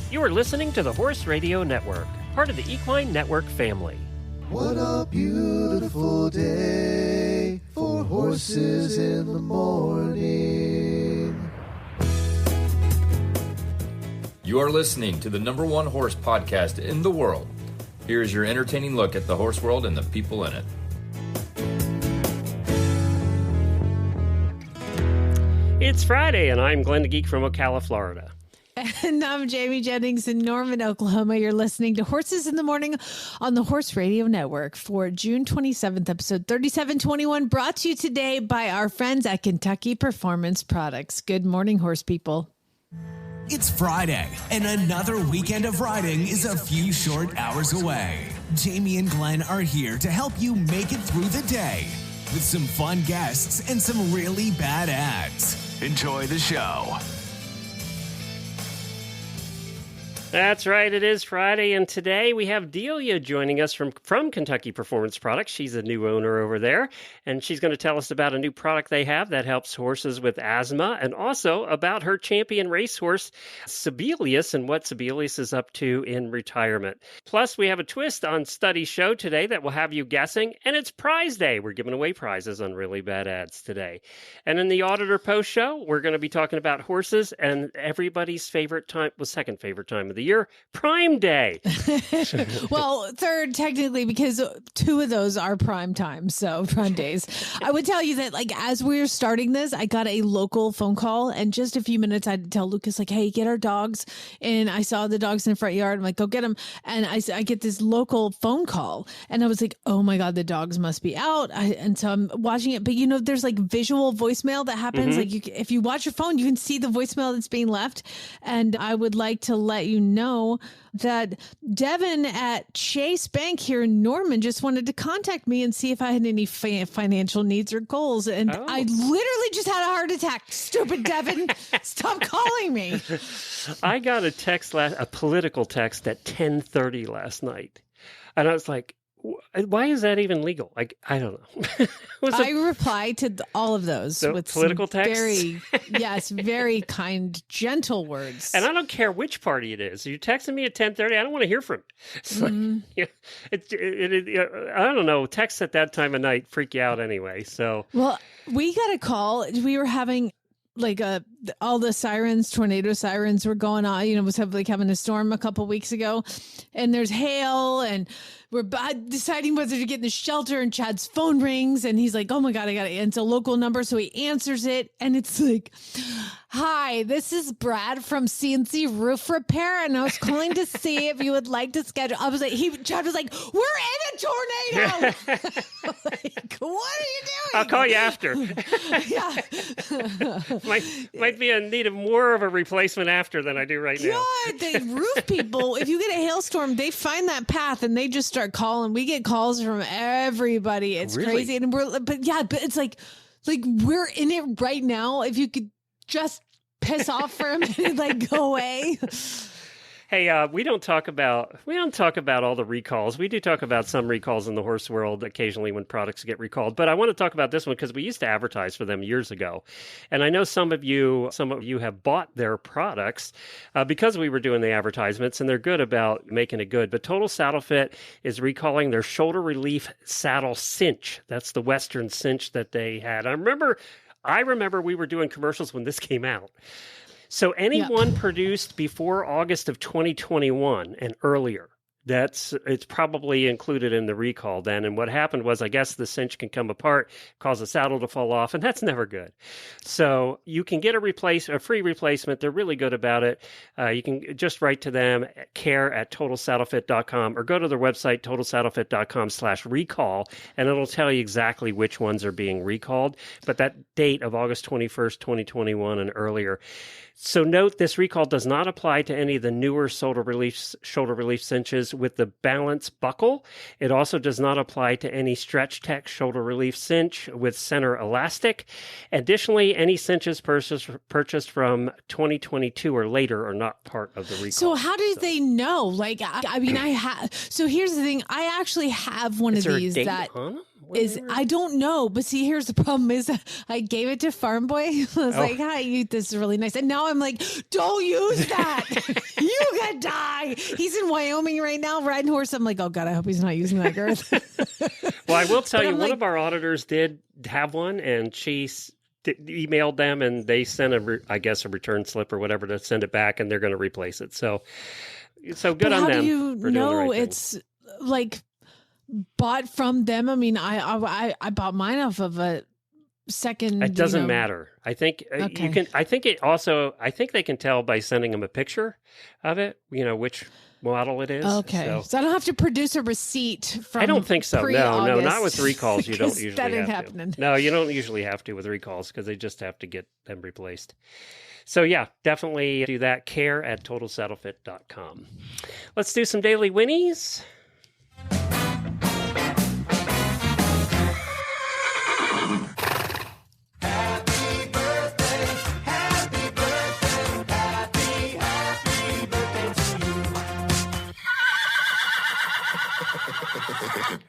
You are listening to the Horse Radio Network, part of the Equine Network family. What a beautiful day for horses in the morning. You are listening to the #1 horse podcast in the world. Here is your entertaining look at the horse world and the people in it. It's Friday, and I'm Glenn the Geek from Ocala, Florida. And I'm Jamie Jennings in Norman, Oklahoma. You're listening to Horses in the Morning on the Horse Radio Network for June 27th, episode 3721, brought to you today by our friends at Kentucky Performance Products. Good morning, horse people. It's Friday, and another weekend of riding is a few short hours away. Jamie and Glenn are here to help you make it through the day with some fun guests and some really bad ads. Enjoy the show. That's right, it is Friday, and today we have Delia joining us from Kentucky Performance Products. She's a new owner over there, and she's going to tell us about a new product they have that helps horses with asthma, and also about her champion racehorse, Sibelius, and what Sibelius is up to in retirement. Plus, we have a twist on Study Show today that will have you guessing, and it's Prize Day. We're giving away prizes on Really Bad Ads today. And in the Auditor Post Show, we're going to be talking about horses and everybody's favorite time, second favorite time of the year, Prime Day. Well, third technically, because two of those are prime time, so prime days. I would tell you that, like, as we were starting this, I got a local phone call, and just a few minutes I had to tell Lucas, like, hey, get our dogs. And I saw the dogs in the front yard. I'm like, go get them. And I get this local phone call, and I was like, oh my God, the dogs must be out. And so I'm watching it, but you know, there's like visual voicemail that happens. Like, if you watch your phone, you can see the voicemail that's being left. And I would like to let you know that Devin at Chase Bank here in Norman just wanted to contact me and see if I had any financial needs or goals. And I literally just had a heart attack. Stupid Devin, stop calling me. I got a text, a political text at 10:30 last night. And I was like, why is that even legal? Like, I don't know. I replied to all of those with political texts. Very kind, gentle words. And I don't care which party it is. You're texting me at 10:30. I don't want to hear from it. It's like, I don't know. Texts at that time of night freak you out anyway. So, well, we got a call. We were having like all the sirens, tornado sirens were going on. You know, was having a storm a couple weeks ago, and there's hail, and we're deciding whether to get in the shelter, and Chad's phone rings, and he's like, oh my God, I got it. And it's a local number. So he answers it, and it's like, hi, this is Brad from CNC Roof Repair, and I was calling to see if you would like to schedule. I was like, Chad was like, we're in a tornado. Like, what are you doing? I'll call you after. Yeah. might be in need of more of a replacement after than I do right now. God, the roof people, if you get a hailstorm, they find that path and they just start calling. We get calls from everybody. It's really crazy. And but it's like we're in it right now. If you could just piss off for a minute, like, go away. Hey, we don't talk about all the recalls. We do talk about some recalls in the horse world occasionally when products get recalled. But I want to talk about this one because we used to advertise for them years ago, and I know some of you have bought their products because we were doing the advertisements, and they're good about making it good. But Total Saddle Fit is recalling their shoulder relief saddle cinch. That's the Western cinch that they had. I remember we were doing commercials when this came out. So anyone produced before August of 2021 and earlier, it's probably included in the recall then. And what happened was, I guess the cinch can come apart, cause the saddle to fall off, and that's never good. So you can get a free replacement. They're really good about it. You can just write to them at care@totalsaddlefit.com or go to their website, totalsaddlefit.com/recall, and it'll tell you exactly which ones are being recalled. But that date of August 21st, 2021 and earlier. So note, this recall does not apply to any of the newer shoulder relief cinches with the balance buckle. It also does not apply to any Stretch Tech shoulder relief cinch with center elastic. Additionally, any cinches purchased from 2022 or later are not part of the recall. So how did they know? Like, I mean, so here's the thing. I actually have one of these that. I don't know, but see, here's the problem: is I gave it to Farm Boy. I was like, "Hi, this is really nice," and now I'm like, "Don't use that. You could die." He's in Wyoming right now riding horse. I'm like, "Oh God, I hope he's not using that girth." Well, I will tell you, one of our auditors did have one, and she emailed them, and they sent a return slip or whatever to send it back, and they're going to replace it. So good on them. How do you know it's like bought from them? I mean, I bought mine off of a second. It doesn't matter. I think you can. I think they can tell by sending them a picture of it. Which model it is. Okay, so I don't have to produce a receipt from. I don't think so. No, not with recalls. You don't usually that ain't have happening. To. No, you don't usually have to with recalls because they just have to get them replaced. So yeah, definitely do that. care@totalsaddlefit.com. Let's do some daily Whinnies.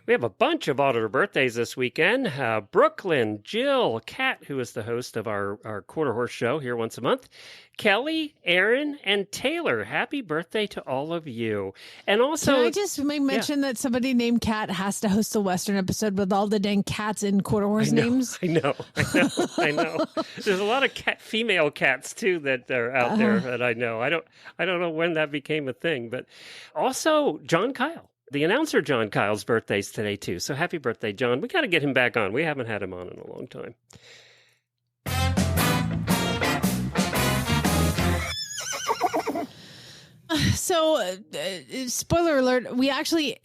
We have a bunch of auditor birthdays this weekend. Brooklyn, Jill, Kat, who is the host of our Quarter Horse show here once a month, Kelly, Aaron, and Taylor. Happy birthday to all of you. And also... Can I just mention that somebody named Kat has to host a Western episode with all the dang cats in Quarter Horse names? I know. There's a lot of female cats, too, that are out there that I know. I don't know when that became a thing. But also, John Kyle. The announcer, John Kyle's birthday's today, too. So happy birthday, John. We got to get him back on. We haven't had him on in a long time. So, spoiler alert, we actually,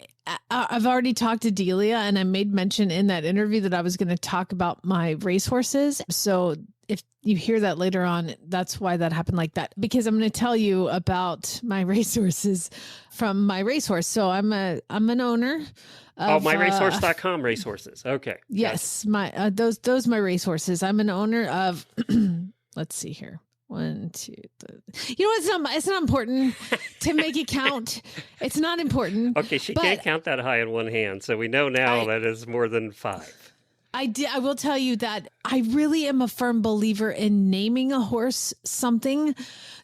I've already talked to Delia, and I made mention in that interview that I was going to talk about my racehorses. So if you hear that later on, that's why that happened like that, because I'm going to tell you about my racehorses from my racehorse. So I'm an owner of myracehorse.com racehorses. Okay. Yes. Gotcha. Those my racehorses. I'm an owner of, let's see here. 1, 2, 3. You know, it's not important to make it count. It's not important. Okay. She can't count that high in one hand. So we know now that is more than 5. I will tell you that I really am a firm believer in naming a horse something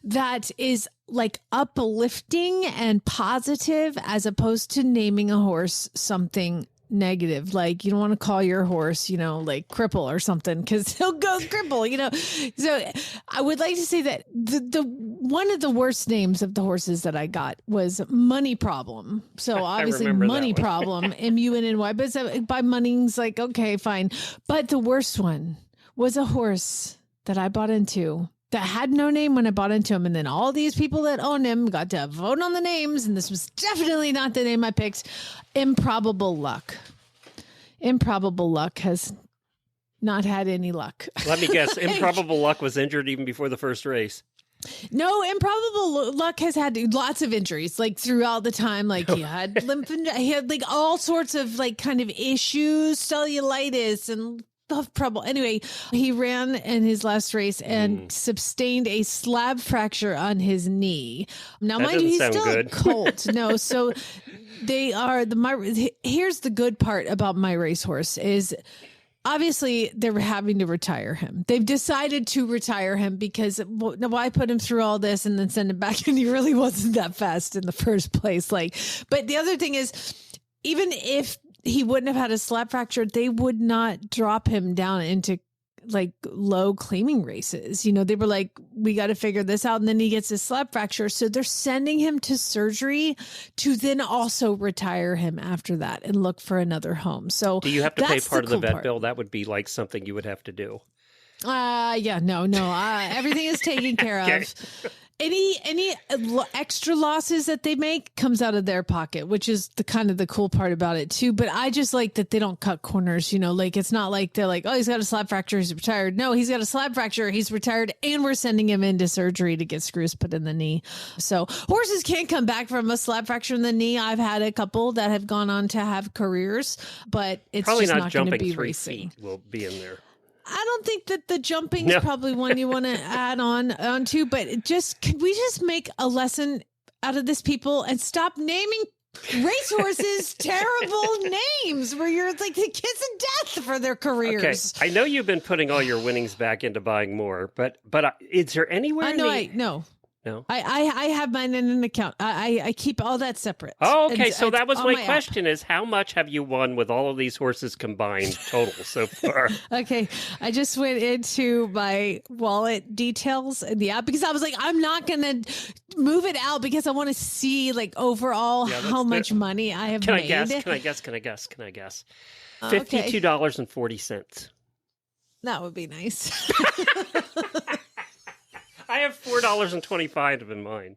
that is like uplifting and positive, as opposed to naming a horse something negative. Like, you don't want to call your horse, like cripple or something, because he'll go cripple, So I would like to say that the one of the worst names of the horses that I got was Money Problem. So obviously Money Problem, MUNNY, but by Money's like, okay, fine. But the worst one was a horse that I bought into that had no name when I bought into him. And then all these people that owned him got to vote on the names. And this was definitely not the name I picked. Improbable Luck. Improbable Luck has not had any luck. Let me guess. Improbable Luck was injured even before the first race. No, Improbable Luck has had lots of injuries, like throughout the time. Like he had he had like all sorts of like kind of issues, cellulitis and trouble. Anyway, he ran in his last race and sustained a slab fracture on his knee. Now, mind you, he's still a colt. No, so they are here's the good part about my racehorse is obviously they're having to retire him. They've decided to retire him because why put him through all this and then send him back? And he really wasn't that fast in the first place. But the other thing is, even if he wouldn't have had a slap fracture, they would not drop him down into like low claiming races. They were like, we got to figure this out. And then he gets a slap fracture. So they're sending him to surgery to then also retire him after that and look for another home. So do you have to pay part of the vet bill? That would be like something you would have to do. Yeah, no. Everything is taken care of. Any extra losses that they make comes out of their pocket, which is the kind of the cool part about it too. But I just like that they don't cut corners, like it's not like they're like, oh, he's got a slab fracture, he's retired. No, he's got a slab fracture, he's retired, and we're sending him into surgery to get screws put in the knee. So horses can't come back from a slab fracture in the knee. I've had a couple that have gone on to have careers, but it's probably just not going to be 3 racing. feet will be in there. I don't think that the jumping is probably one you want to add on to, but can we just make a lesson out of this, people, and stop naming Racehorses, terrible names where you're like the kiss of death for their careers. Okay, I know you've been putting all your winnings back into buying more, but is there anywhere? No. I have mine in an account. I keep all that separate. Oh, okay. So It's that was on my app. question: is how much have you won with all of these horses combined total so far? Okay, I just went into my wallet details in the app because I was like, I'm not gonna move it out because I want to see like overall how much money I have made. Can I guess? $52.40. That would be nice. I have $4.25 in mine.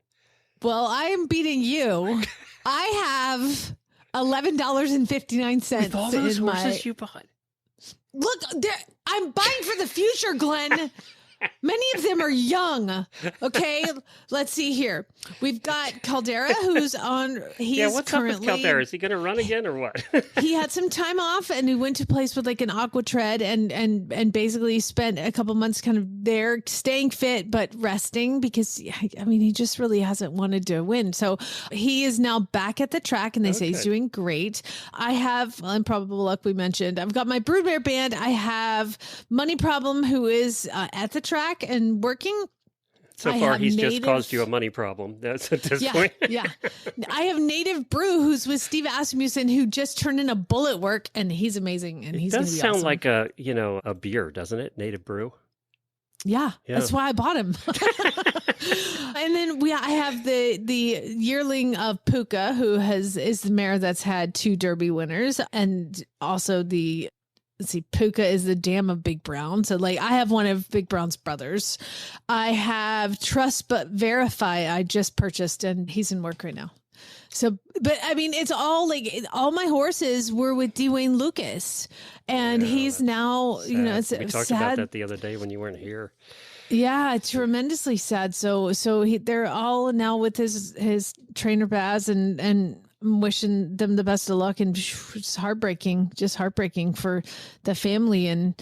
Well, I am beating you. I have $11.59 With all those in horses my. you bought. Look, I'm buying for the future, Glenn. Many of them are young. Okay, let's see here. We've got Caldera, who's on. What's currently, up with Caldera? Is he going to run again or what? He had some time off, and he went to place with like an aqua tread, and basically spent a couple months kind of there, staying fit but resting because I mean he just really hasn't wanted to win. So he is now back at the track, and they say he's doing great. I have Improbable Luck. We mentioned. I've got my Broodmare band. I have Money Problem, who is at the track and working. So far, he's just caused you a money problem. That's at this point. Yeah. I have Native Brew, who's with Steve Asmussen, who just turned in a Bullet Work, and he's amazing. And he's going to be sound awesome. like a beer, doesn't it? Native Brew. Yeah, that's why I bought him. And then I have the yearling of Puka, who is the mare that's had 2 Derby winners, and also let's see, Puka is the dam of Big Brown. So like I have one of Big Brown's brothers. I have Trust But Verify I just purchased, and he's in work right now. So, but I mean, it's all like all my horses were with Dwayne Lucas, and he's now, sad. It's we talked sad. about that the other day when you weren't here. Yeah, tremendously sad. So they're all now with his trainer Baz, and I'm wishing them the best of luck, and just heartbreaking for the family and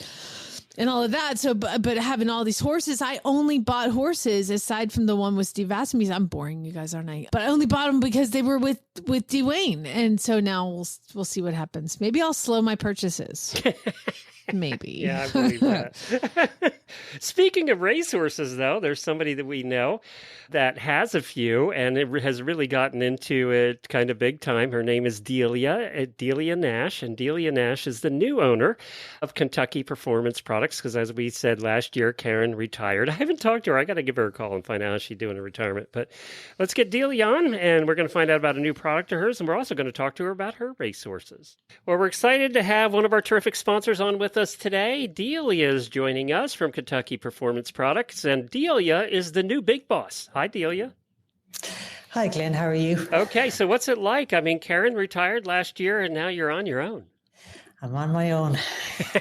all of that. So, but having all these horses, I only bought horses aside from the one with Steve Asmussen. I'm boring you guys, aren't I? But I only bought them because they were with Dwayne, and so now we'll see what happens. Maybe I'll slow my purchases. Maybe. Yeah, I believe that. Speaking of racehorses, though, there's somebody that we know that has a few, and it has really gotten into it kind of big time. Her name is Delia Nash, and Delia Nash is the new owner of Kentucky Performance Products, because as we said last year, Karen retired. I haven't talked to her. I got to give her a call and find out how she's doing in retirement. But let's get Delia on, and we're going to find out about a new product of hers, and we're also going to talk to her about her racehorses. Well, we're excited to have one of our terrific sponsors on with us today. Delia is joining us from Kentucky Performance Products, and Delia is the new big boss. Hi, Delia. Hi, Glenn. How are you? Okay, so what's it like? I mean, Karen retired last year, and now you're on your own. I'm on my own,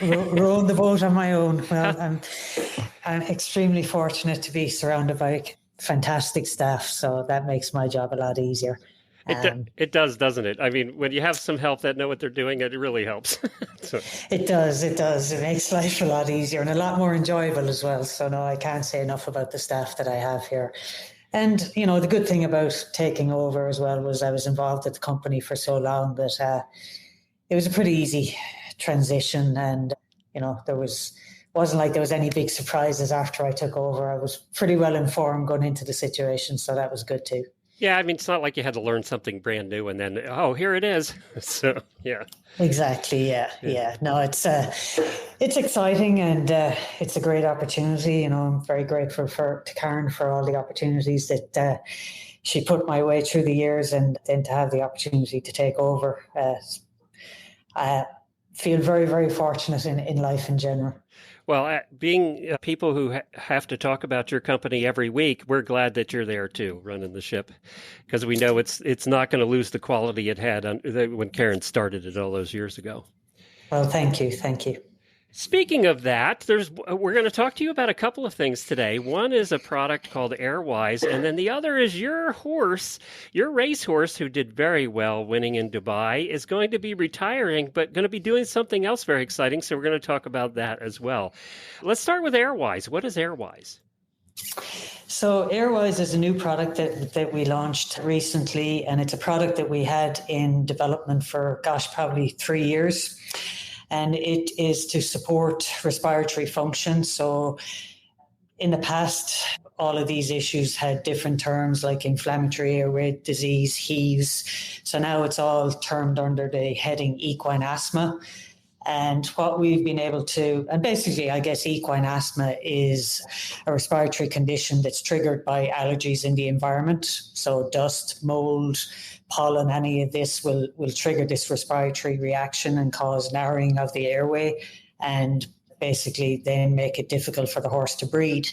rowing the boat on my own. Well, I'm extremely fortunate to be surrounded by fantastic staff, so that makes my job a lot easier. It does, doesn't it? I mean, when you have some help that know what they're doing, it really helps. It does. It makes life a lot easier and a lot more enjoyable as well. So no, I can't say enough about the staff that I have here. And, the good thing about taking over as well was I was involved at the company for so long that it was a pretty easy transition. And, wasn't like there was any big surprises after I took over. I was pretty well informed going into the situation. So that was good too. Yeah, I mean, it's not like you had to learn something brand new and then, here it is. So, yeah. Exactly. Yeah. No, it's exciting and it's a great opportunity. I'm very grateful to Karen for all the opportunities that she put my way through the years, and then to have the opportunity to take over. I feel very, very fortunate in life in general. Well, being people who have to talk about your company every week, we're glad that you're there too, running the ship, because we know it's not going to lose the quality it had when Karen started it all those years ago. Well, thank you. Speaking of that, we're going to talk to you about a couple of things today. One is a product called AirWise, and then the other is your racehorse, who did very well winning in Dubai, is going to be retiring, but going to be doing something else very exciting. So we're going to talk about that as well. Let's start with AirWise. What is AirWise? So AirWise is a new product that we launched recently, and it's a product that we had in development for, probably 3 years. And it is to support respiratory function. So in the past, all of these issues had different terms like inflammatory airway disease, heaves. So now it's all termed under the heading equine asthma. And what we've been able to, and basically, I guess equine asthma is a respiratory condition that's triggered by allergies in the environment. So dust, mold, pollen, any of this will trigger this respiratory reaction and cause narrowing of the airway and basically then make it difficult for the horse to breathe.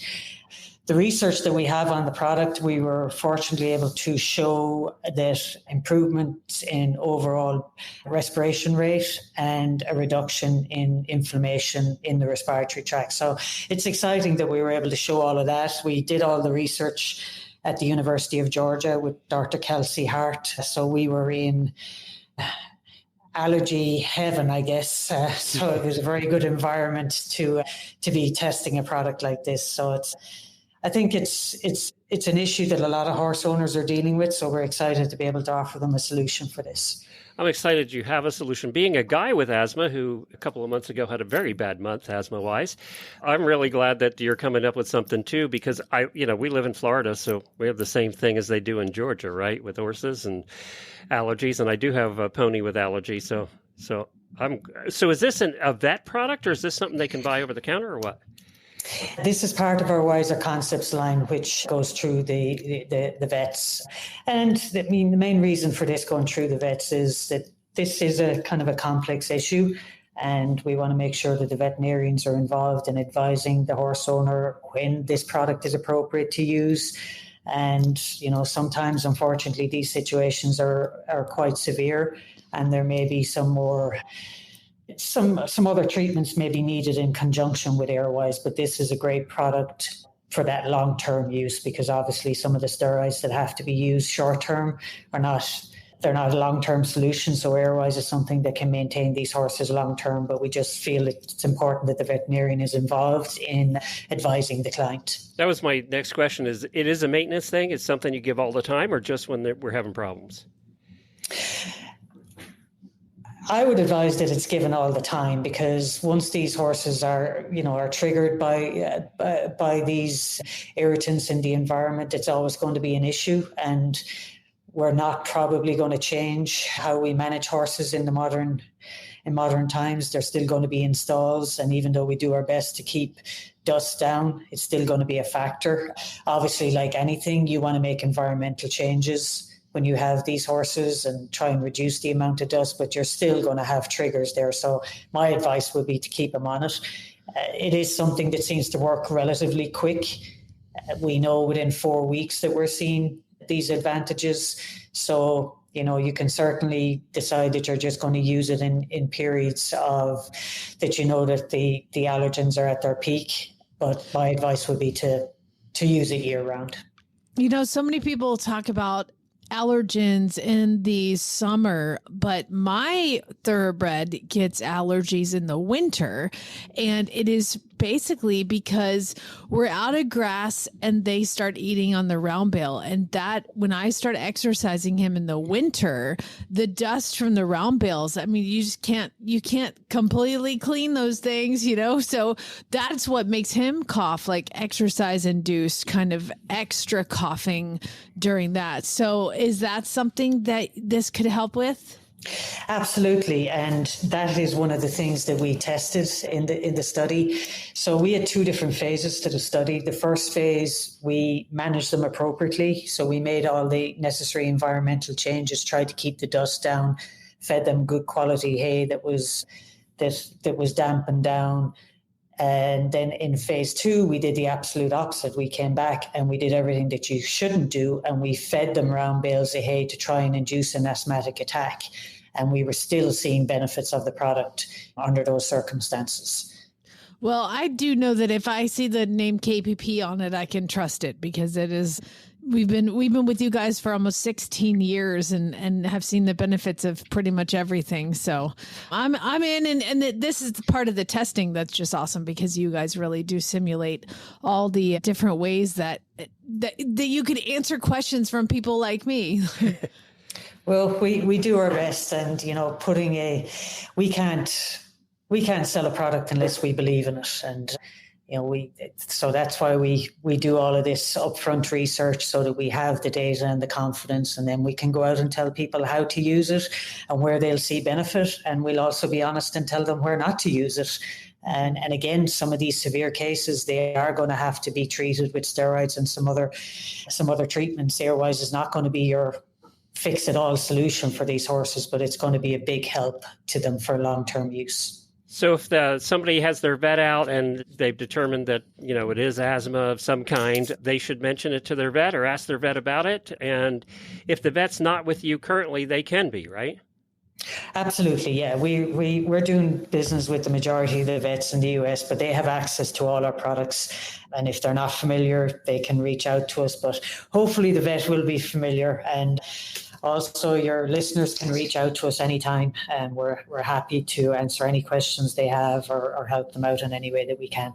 The research that we have on the product, we were fortunately able to show that improvements in overall respiration rate and a reduction in inflammation in the respiratory tract. So it's exciting that we were able to show all of that. We did all the research at the University of Georgia with Dr. Kelsey Hart. So we were in allergy heaven, I guess. So it was a very good environment to be testing a product like this. So I think it's an issue that a lot of horse owners are dealing with, so we're excited to be able to offer them a solution for this. I'm excited you have a solution. Being a guy with asthma who a couple of months ago had a very bad month asthma-wise, I'm really glad that you're coming up with something too, because we live in Florida, so we have the same thing as they do in Georgia, right, with horses and allergies, and I do have a pony with allergies, so is this a vet product, or is this something they can buy over the counter, or what? This is part of our Wiser Concepts line, which goes through the vets. And the main reason for this going through the vets is that this is a kind of a complex issue, and we want to make sure that the veterinarians are involved in advising the horse owner when this product is appropriate to use. And, sometimes, unfortunately, these situations are quite severe, and there may be some other treatments may be needed in conjunction with AirWise, but this is a great product for that long-term use, because obviously some of the steroids that have to be used short-term they're not a long-term solution. So AirWise is something that can maintain these horses long-term, but we just feel it's important that the veterinarian is involved in advising the client. That was my next question. It is a maintenance thing? It's something you give all the time, or just when we're having problems? I would advise that it's given all the time, because once these horses are triggered by these irritants in the environment, it's always going to be an issue, and we're not probably going to change how we manage horses in modern times. They're still going to be in stalls, and even though we do our best to keep dust down, it's still going to be a factor. Obviously, like anything, you want to make environmental changes when you have these horses and try and reduce the amount of dust, but you're still going to have triggers there. So my advice would be to keep them on it. It is something that seems to work relatively quick. We know within 4 weeks that we're seeing these advantages. So, you can certainly decide that you're just going to use it in periods of that that the allergens are at their peak. But my advice would be to use it year round. So many people talk about allergens in the summer, but my thoroughbred gets allergies in the winter, and it is basically because we're out of grass and they start eating on the round bale, and that when I start exercising him in the winter, the dust from the round bales, you can't completely clean those things, so that's what makes him cough, like exercise induced kind of extra coughing during that. So is that something that this could help with? Absolutely, and that is one of the things that we tested in the study. So we had 2 different phases to the study. The first phase, we managed them appropriately. So we made all the necessary environmental changes, tried to keep the dust down, fed them good quality hay that was dampened down. And then in phase 2, we did the absolute opposite. We came back and we did everything that you shouldn't do, and we fed them round bales of hay to try and induce an asthmatic attack. And we were still seeing benefits of the product under those circumstances. Well, I do know that if I see the name KPP on it, I can trust it, because it is We've been with you guys for almost 16 years and have seen the benefits of pretty much everything. So I'm in, and this is the part of the testing that's just awesome, because you guys really do simulate all the different ways that you could answer questions from people like me. Well, we do our best, and we can't sell a product unless we believe in it, and so that's why we do all of this upfront research, so that we have the data and the confidence, and then we can go out and tell people how to use it and where they'll see benefit, and we'll also be honest and tell them where not to use it. And again, some of these severe cases, they are going to have to be treated with steroids and some other treatments. AirWise is not going to be your fix-it-all solution for these horses, but it's going to be a big help to them for long-term use. So if somebody has their vet out and they've determined that, it is asthma of some kind, they should mention it to their vet or ask their vet about it. And if the vet's not with you currently, they can be, right? Absolutely, yeah. We're doing business with the majority of the vets in the US, but they have access to all our products. And if they're not familiar, they can reach out to us. But hopefully the vet will be familiar. And also, your listeners can reach out to us anytime, and we're happy to answer any questions they have or help them out in any way that we can.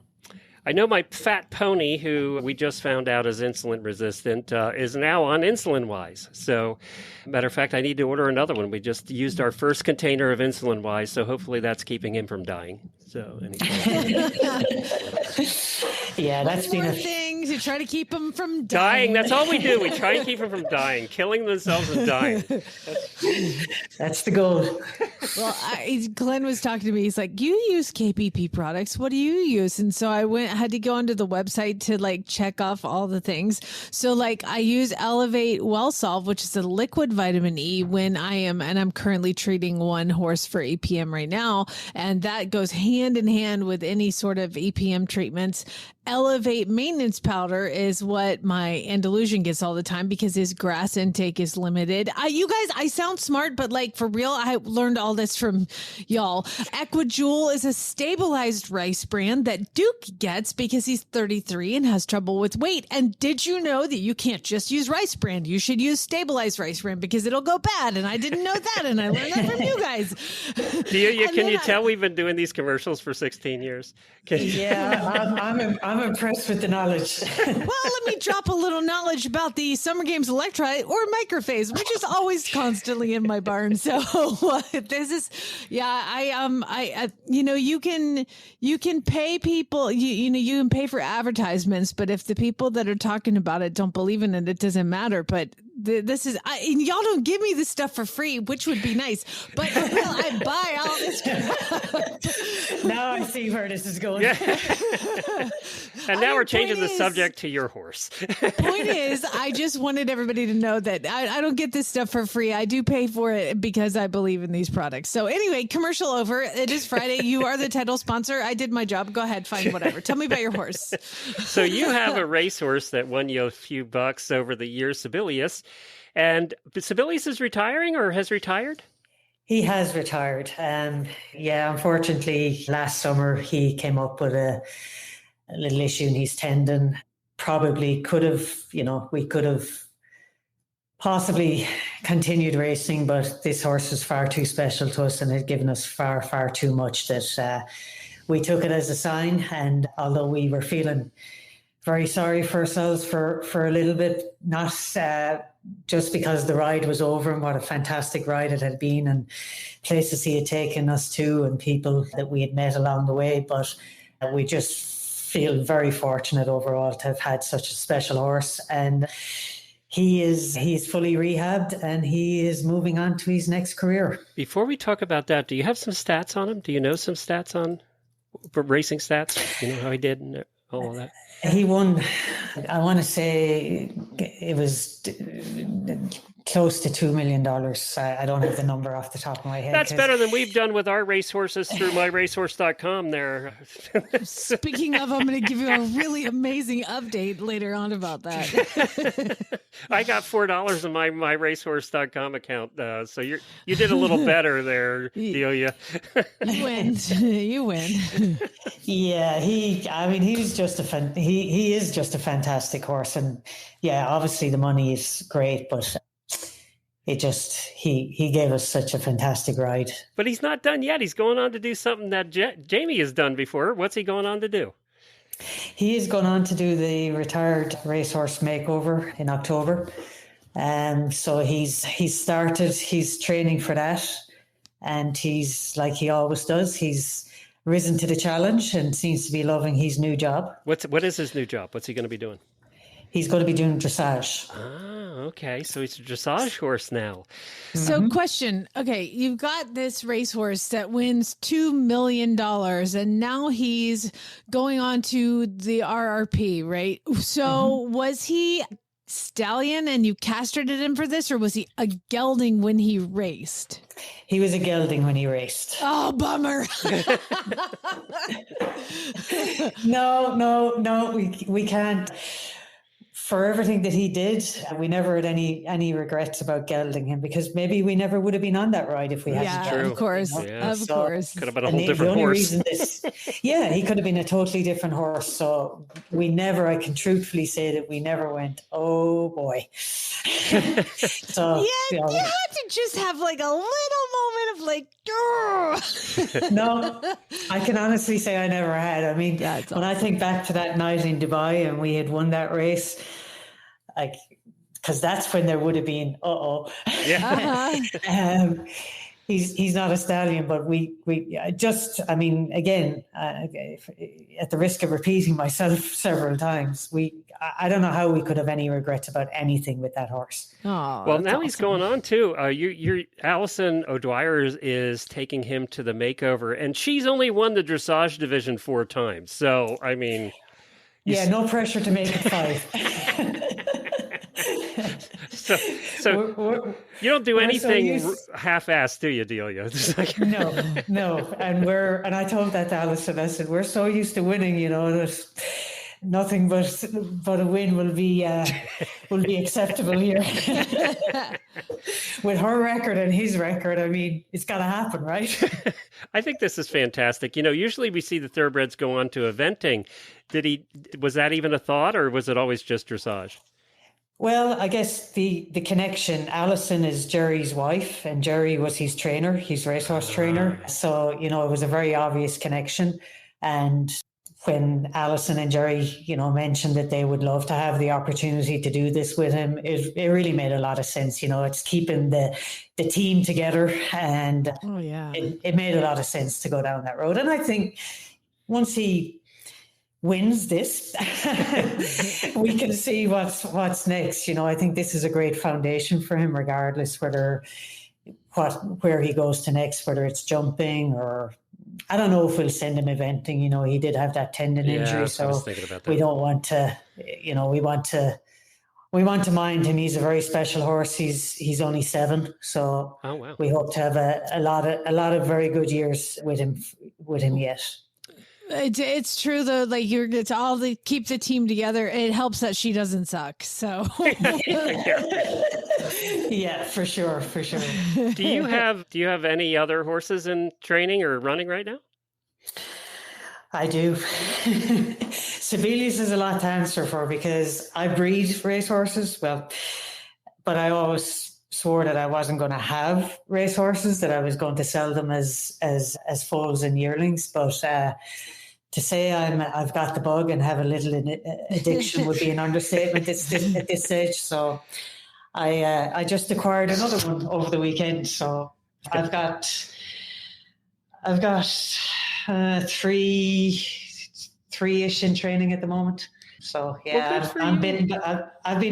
I know my fat pony, who we just found out is insulin resistant, is now on Insulin-Wise. So, matter of fact, I need to order another one. We just used our first container of Insulin-Wise, so hopefully that's keeping him from dying. So, yeah, that's been a thing to try to keep them from dying. That's all we do. We try and keep them from dying, killing themselves and dying. That's the goal. Well, Glenn was talking to me. He's like, "You use KPP products. What do you use?" And so I had to go onto the website to check off all the things. So I use Elevate WellSolve, which is a liquid vitamin E when I'm currently treating one horse for EPM right now. And that goes hand in hand with any sort of EPM treatments. Elevate maintenance powder is what my Andalusian gets all the time because his grass intake is limited. You guys, I sound smart, but for real, I learned all this from y'all. Equijewel is a stabilized rice brand that Duke gets because he's 33 and has trouble with weight. And did you know that you can't just use rice brand? You should use stabilized rice brand because it'll go bad. And I didn't know that. And I learned that from you guys. Can you tell we've been doing these commercials for 16 years? Yeah, I'm impressed with the knowledge. Well, let me drop a little knowledge about the Summer Games Electrolyte or Microphase, which is always constantly in my barn. So this is, you can pay people, you can pay for advertisements, but if the people that are talking about it don't believe in it, it doesn't matter. But this is, y'all don't give me this stuff for free, which would be nice, but I buy all this crap. Now I see where this is going. Yeah. And now we're changing the subject to your horse. Point is, I just wanted everybody to know that I don't get this stuff for free. I do pay for it because I believe in these products. So anyway, commercial over. It is Friday. You are the title sponsor. I did my job. Go ahead, fine, whatever. Tell me about your horse. So you have a racehorse that won you a few bucks over the years, Sibelius. And Sibelius is retiring or has retired? He has retired. Unfortunately, last summer he came up with a little issue in his tendon. Probably we could have possibly continued racing, but this horse was far too special to us and had given us far, far too much that we took it as a sign. And although we were feeling very sorry for ourselves for a little bit, not just because the ride was over and what a fantastic ride it had been and places he had taken us to and people that we had met along the way, but we just feel very fortunate overall to have had such a special horse. And he's fully rehabbed and he is moving on to his next career. Before we talk about that, do you have some stats on him? Do you know some stats on racing stats? You know how he did and all of that? He won, I want to say it was close to $2 million. I don't have the number off the top of my head. That's better than we've done with our racehorses through myracehorse.com there. Speaking of, I'm going to give you a really amazing update later on about that. I got $4 in my myracehorse.com account. So you did a little better there, Delia. You win. You win. Yeah, he is just a fantastic fantastic horse. And yeah, obviously the money is great, but he gave us such a fantastic ride. But he's not done yet. He's going on to do something that Jamie has done before. What's he going on to do? He is going on to do the retired racehorse makeover in October. So he's training for that, and he's, like he always does, he's risen to the challenge and seems to be loving his new job. What is his new job? What's he going to be doing? He's going to be doing dressage. Ah, okay. So he's a dressage horse now. So question, okay, you've got this racehorse that wins $2 million and now he's going on to the RRP, right? So was he stallion and you castrated him for this, or was he a gelding when he raced? He was a gelding when he raced. Oh, bummer. No, we can't. For everything that he did, we never had any regrets about gelding him, because maybe we never would have been on that ride if we hadn't. Yeah, gelded, of course. you know? Yeah. Of course. Could have been a whole different horse. He could have been a totally different horse. So I can truthfully say that we never went, oh boy. So You had to just have like a little moment of like, no, I can honestly say I never had. I mean, when I think back to that night in Dubai and we had won that race, like, because that's when there would have been, Yeah. He's not a stallion, but again, at the risk of repeating myself several times, I don't know how we could have any regrets about anything with that horse. Oh, Well, now he's going on too. Your Alison O'Dwyer is taking him to the makeover, and she's only won the dressage division 4 times. So, I mean, no pressure to make it 5. So you don't do anything half-assed, do you, Delia? No, and I told that to Alison. I said, we're so used to winning, that nothing but a win will be acceptable here. With her record and his record, I mean, it's got to happen, right? I think this is fantastic. Usually we see the thoroughbreds go on to eventing. Was that even a thought, or was it always just dressage? Well, I guess the connection, Alison is Jerry's wife and Jerry was his trainer, his racehorse trainer. So, it was a very obvious connection. And when Alison and Jerry, mentioned that they would love to have the opportunity to do this with him, it really made a lot of sense. It's keeping the team together, and it made a lot of sense to go down that road. And I think once he wins this, we can see what's next. I think this is a great foundation for him, regardless where he goes to next, whether it's jumping or I don't know if we'll send him eventing. He did have that tendon injury, so we don't want to. We want to mind him. He's a very special horse. He's only 7, so we hope to have a lot of very good years with him yet. It's true though. Like it's all to keep the team together. It helps that she doesn't suck. So yeah, for sure. Do you have any other horses in training or running right now? I do. Sibelius is a lot to answer for because I breed racehorses. Well, but I always swore that I wasn't going to have racehorses, that I was going to sell them as foals and yearlings. But to say I've got the bug and have a little addiction would be an understatement at this stage. So I just acquired another one over the weekend. So I've got 3-ish in training at the moment. So yeah, I've been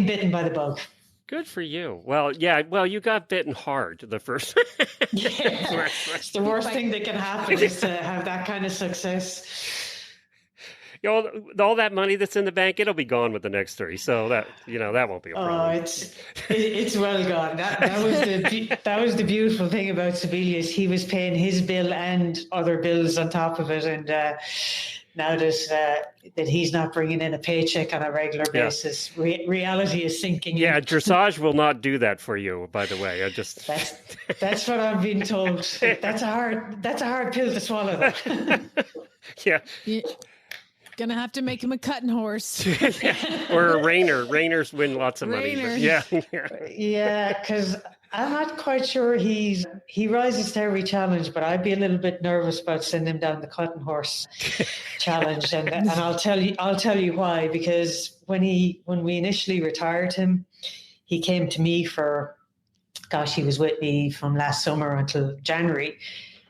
bitten by the bug. Good for you. Well, yeah. Well, you got bitten hard the first. Yeah. It's the worst thing that can happen is to have that kind of success. All that money that's in the bank, it'll be gone with the next 3. So that won't be a problem. It's well gone. That was the beautiful thing about Sibelius. He was paying his bill and other bills on top of it, and now that he's not bringing in a paycheck on a regular basis, reality is sinking in. Yeah, dressage will not do that for you, by the way. That's what I'm being told. That's a hard pill to swallow. Yeah. Gonna have to make him a cutting horse. Or a reiner. Reiners win lots of money. Reiner. Yeah, because I'm not quite sure he rises to every challenge, but I'd be a little bit nervous about sending him down the cutting horse challenge, and I'll tell you why. Because when we initially retired him, he came to me for, gosh, he was with me from last summer until January.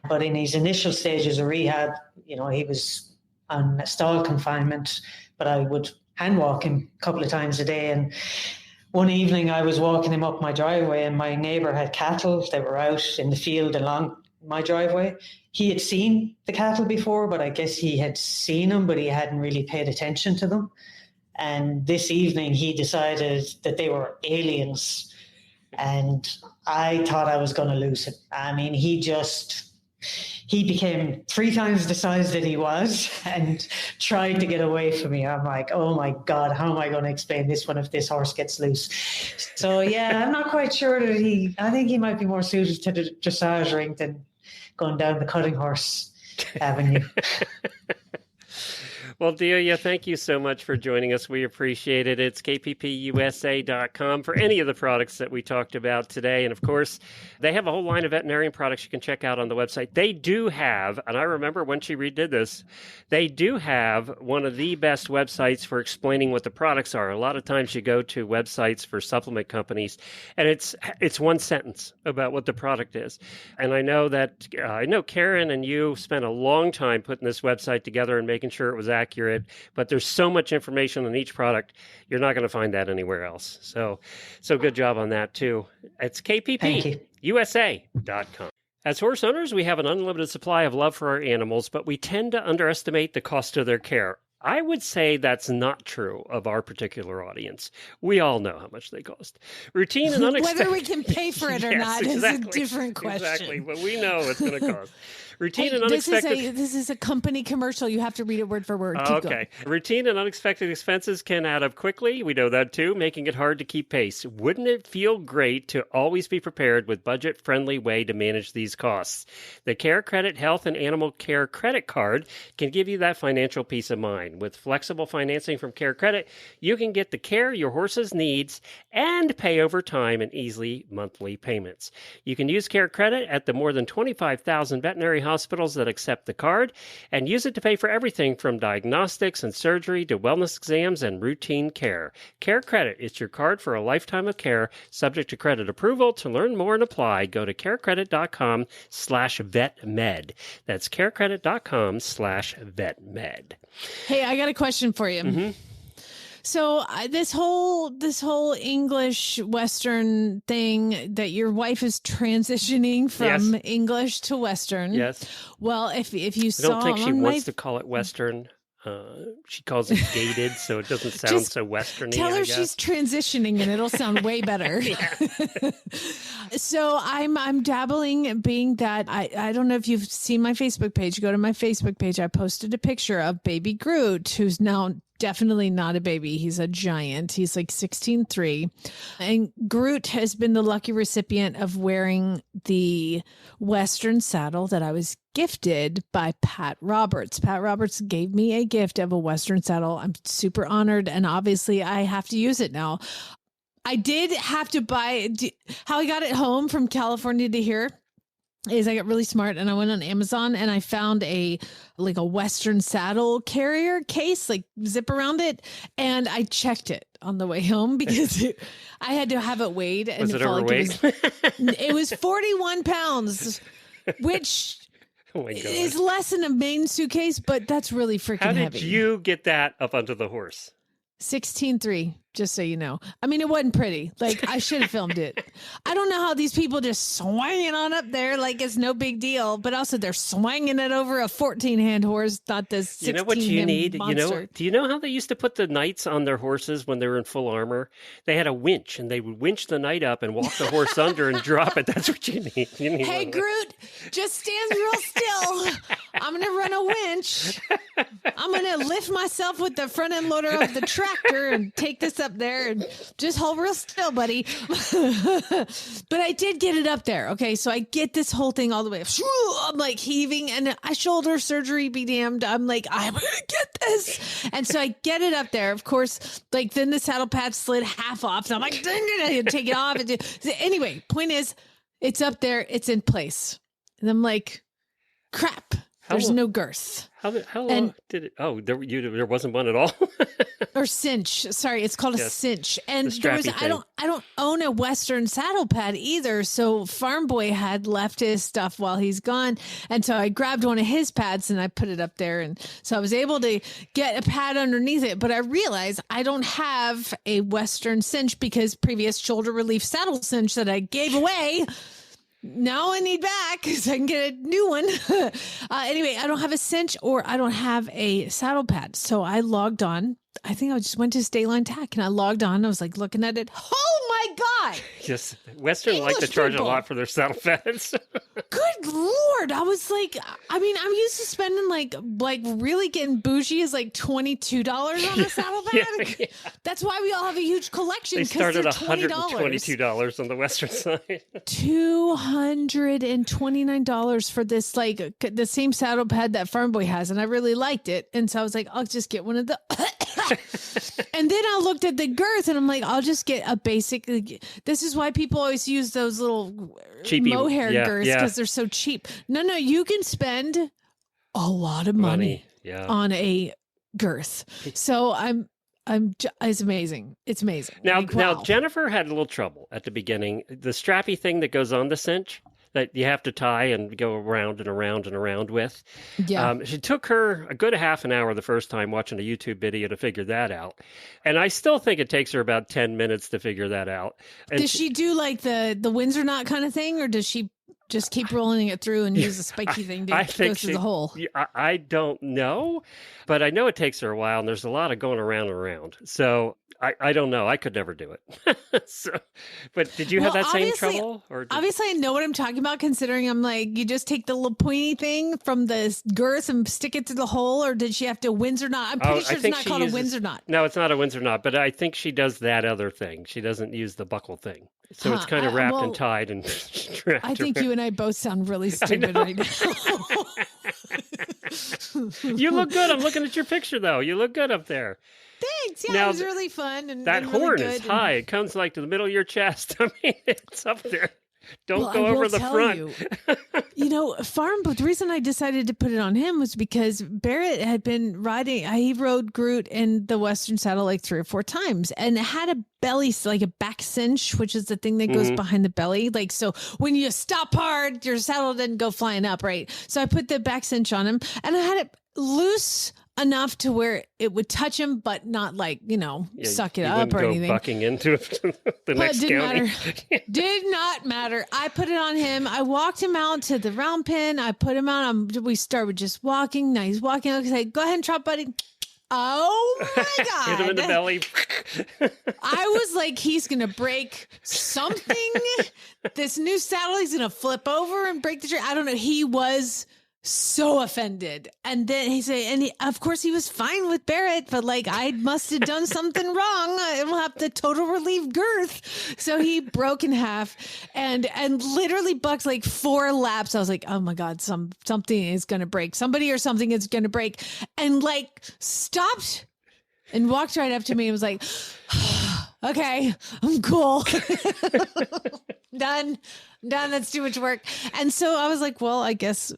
But in his initial stages of rehab, he was on stall confinement, but I would hand walk him a couple of times a day. And one evening I was walking him up my driveway, and my neighbour had cattle that were out in the field along my driveway. He had seen the cattle before, but I guess he had seen them, but he hadn't really paid attention to them. And this evening he decided that they were aliens. And I thought I was going to lose him. I mean, he became 3 times the size that he was and tried to get away from me. I'm like, oh my God, how am I going to explain this one if this horse gets loose? So yeah, I'm not quite sure that I think he might be more suited to the dressage ring than going down the cutting horse avenue. Well, Delia, thank you so much for joining us. We appreciate it. It's kppusa.com for any of the products that we talked about today. And of course, they have a whole line of veterinarian products you can check out on the website. They do have, and I remember when she redid this, they do have one of the best websites for explaining what the products are. A lot of times you go to websites for supplement companies, and it's one sentence about what the product is. And I know that Karen and you spent a long time putting this website together and making sure it was accurate, but there's so much information on each product, you're not going to find that anywhere else. So good job on that too. It's kppusa.com. As horse owners, we have an unlimited supply of love for our animals, but we tend to underestimate the cost of their care. I would say that's not true of our particular audience. We all know how much they cost. Routine and unexpected... Whether we can pay for it or not is a different question. Exactly, but we know it's going to cost. Routine and unexpected... This is a company commercial. You have to read it word for word. Keep going. Routine and unexpected expenses can add up quickly. We know that too, making it hard to keep pace. Wouldn't it feel great to always be prepared with budget-friendly way to manage these costs? The Care Credit Health and Animal Care Credit Card can give you that financial peace of mind. With flexible financing from Care Credit, you can get the care your horses needs and pay over time in easy monthly payments. You can use Care Credit at the more than 25,000 veterinary hospitals that accept the card and use it to pay for everything from diagnostics and surgery to wellness exams and routine care. Care Credit is your card for a lifetime of care, subject to credit approval. To learn more and apply, go to carecredit.com/vetmed. That's carecredit.com/vetmed. Hey, I got a question for you. Mm-hmm. So this whole English Western thing that your wife is transitioning from English to Western. Yes. Well, if you saw, I don't think she wants to call it Western. She calls it gated, so it doesn't sound so Westerny. Tell her I guess she's transitioning, and it'll sound way better. So I'm dabbling, being that I don't know if you've seen my Facebook page. Go to my Facebook page. I posted a picture of baby Groot, who's now definitely not a baby. He's a giant. He's like 16'3". And Groot has been the lucky recipient of wearing the Western saddle that I was gifted by Pat Roberts. Pat Roberts gave me a gift of a Western saddle. I'm super honored, and obviously I have to use it now. I did have to buy, how I got it home from California to here is I got really smart and I went on Amazon and I found a Western saddle carrier case, like zip around it. And I checked it on the way home because I had to have it weighed. And was it overweight? It was 41 pounds, which is less than a main suitcase, but that's really freaking heavy. How did you get that up onto the horse? 16'3", just so you know. I mean, it wasn't pretty. Like, I should have filmed it. I don't know how these people just swinging on up there like it's no big deal, but also they're swinging it over a 14-hand horse, not this 16-hand. You know what you need? Monster. Do you know how they used to put the knights on their horses when they were in full armor? They had a winch, and they would winch the knight up and walk the horse under and drop it. That's what you need. Hey, Groot, just stand real still. I'm going to run a winch. I'm going to lift myself with the front end loader of the tractor and take this up there and just hold real still, buddy. But I did get it up there. Okay. So I get this whole thing all the way up. I'm like heaving and I shoulder surgery be damned. I'm like, I'm going to get this. And so I get it up there. Of course, like then the saddle pad slid half off. So I'm like, take it off. Anyway, point is, it's up there. It's in place. And I'm like, crap. There's no girth. How long did it? Oh, there wasn't one at all. Or cinch. Sorry, it's called a cinch. And The there was strappy I don't own a Western saddle pad either. So Farm Boy had left his stuff while he's gone, and so I grabbed one of his pads and I put it up there, and so I was able to get a pad underneath it. But I realized I don't have a Western cinch because previous shoulder relief saddle cinch that I gave away. Now I need back so I can get a new one. Anyway, I don't have a cinch or I don't have a saddle pad. So I logged on. I think I just went to Stayline Tack and I logged on. I was like looking at it. Oh my God. Yes. Western English like to charge people. a lot for their saddle pads. Good Lord. I was like, I mean, I'm used to spending like really getting bougie is like $22 on a saddle pad. Yeah. That's why we all have a huge collection. They start at $20. $122 on the Western side. $229 for this, like the same saddle pad that Farm Boy has. And I really liked it. And so I was like, I'll just get one of the, and then I looked at the girth and I'm like, I'll just get a basic, this is why people always use those little Cheapy, mohair girths yeah. because they're so cheap. No, you can spend a lot of money Yeah. on a girth. So it's amazing. It's amazing. Now, Like, wow. Jennifer had a little trouble at the beginning. The strappy thing that goes on the cinch that you have to tie and go around and around and around with. Yeah. It took her a good half an hour the first time watching a YouTube video to figure that out. And I still think it takes her about 10 minutes to figure that out. And Does she do like the Windsor knot kind of thing, or does she just keep rolling it through and use a spiky thing to I go think through the hole? I don't know, but I know it takes her a while and there's a lot of going around and around. So I don't know. I could never do it. But did you have that same trouble? Obviously, I know what I'm talking about, considering I'm like, you just take the little pointy thing from the girth and stick it to the hole, or did she have to Windsor knot? I'm pretty sure it's not called a Windsor knot. No, it's not a Windsor knot, but I think she does that other thing. She doesn't use the buckle thing. So it's kind of wrapped and tied and strapped I think around. you and I both sound really stupid right now. You look good. I'm looking at your picture, though. You look good up there. Thanks. Yeah, Now, it was really fun. And That and really horn good. is high. It comes like to the middle of your chest. I mean, it's up there. Don't Well, go I will over the tell front. You know, but the reason I decided to put it on him was because Barrett had been riding. He rode Groot in the Western saddle like 3 or 4 times, and it had a belly, like a back cinch, which is the thing that goes behind the belly. Like, so when you stop hard, your saddle doesn't go flying up, right? So I put the back cinch on him, and I had it loose enough to where it would touch him, but not like, suck it up or anything. Bucking into the next didn't county. matter. Did not matter. I put it on him. I walked him out to the round pen. I put him out. We started just walking. Now he's walking. I say, go ahead and trot, buddy. Oh my God. Hit him in the belly. I was like, he's going to break something. This new saddle, he's going to flip over and break the tree. I don't know. He was so offended. And then of course he was fine with Barrett, but like I must have done something wrong. I don't have the total relief girth. So he broke in half and literally bucked like 4 laps. I was like, oh my God, something is going to break. Somebody or something is going to break. And like stopped and walked right up to me and was like, okay, I'm cool. Done. That's too much work. And so I was like, well, I guess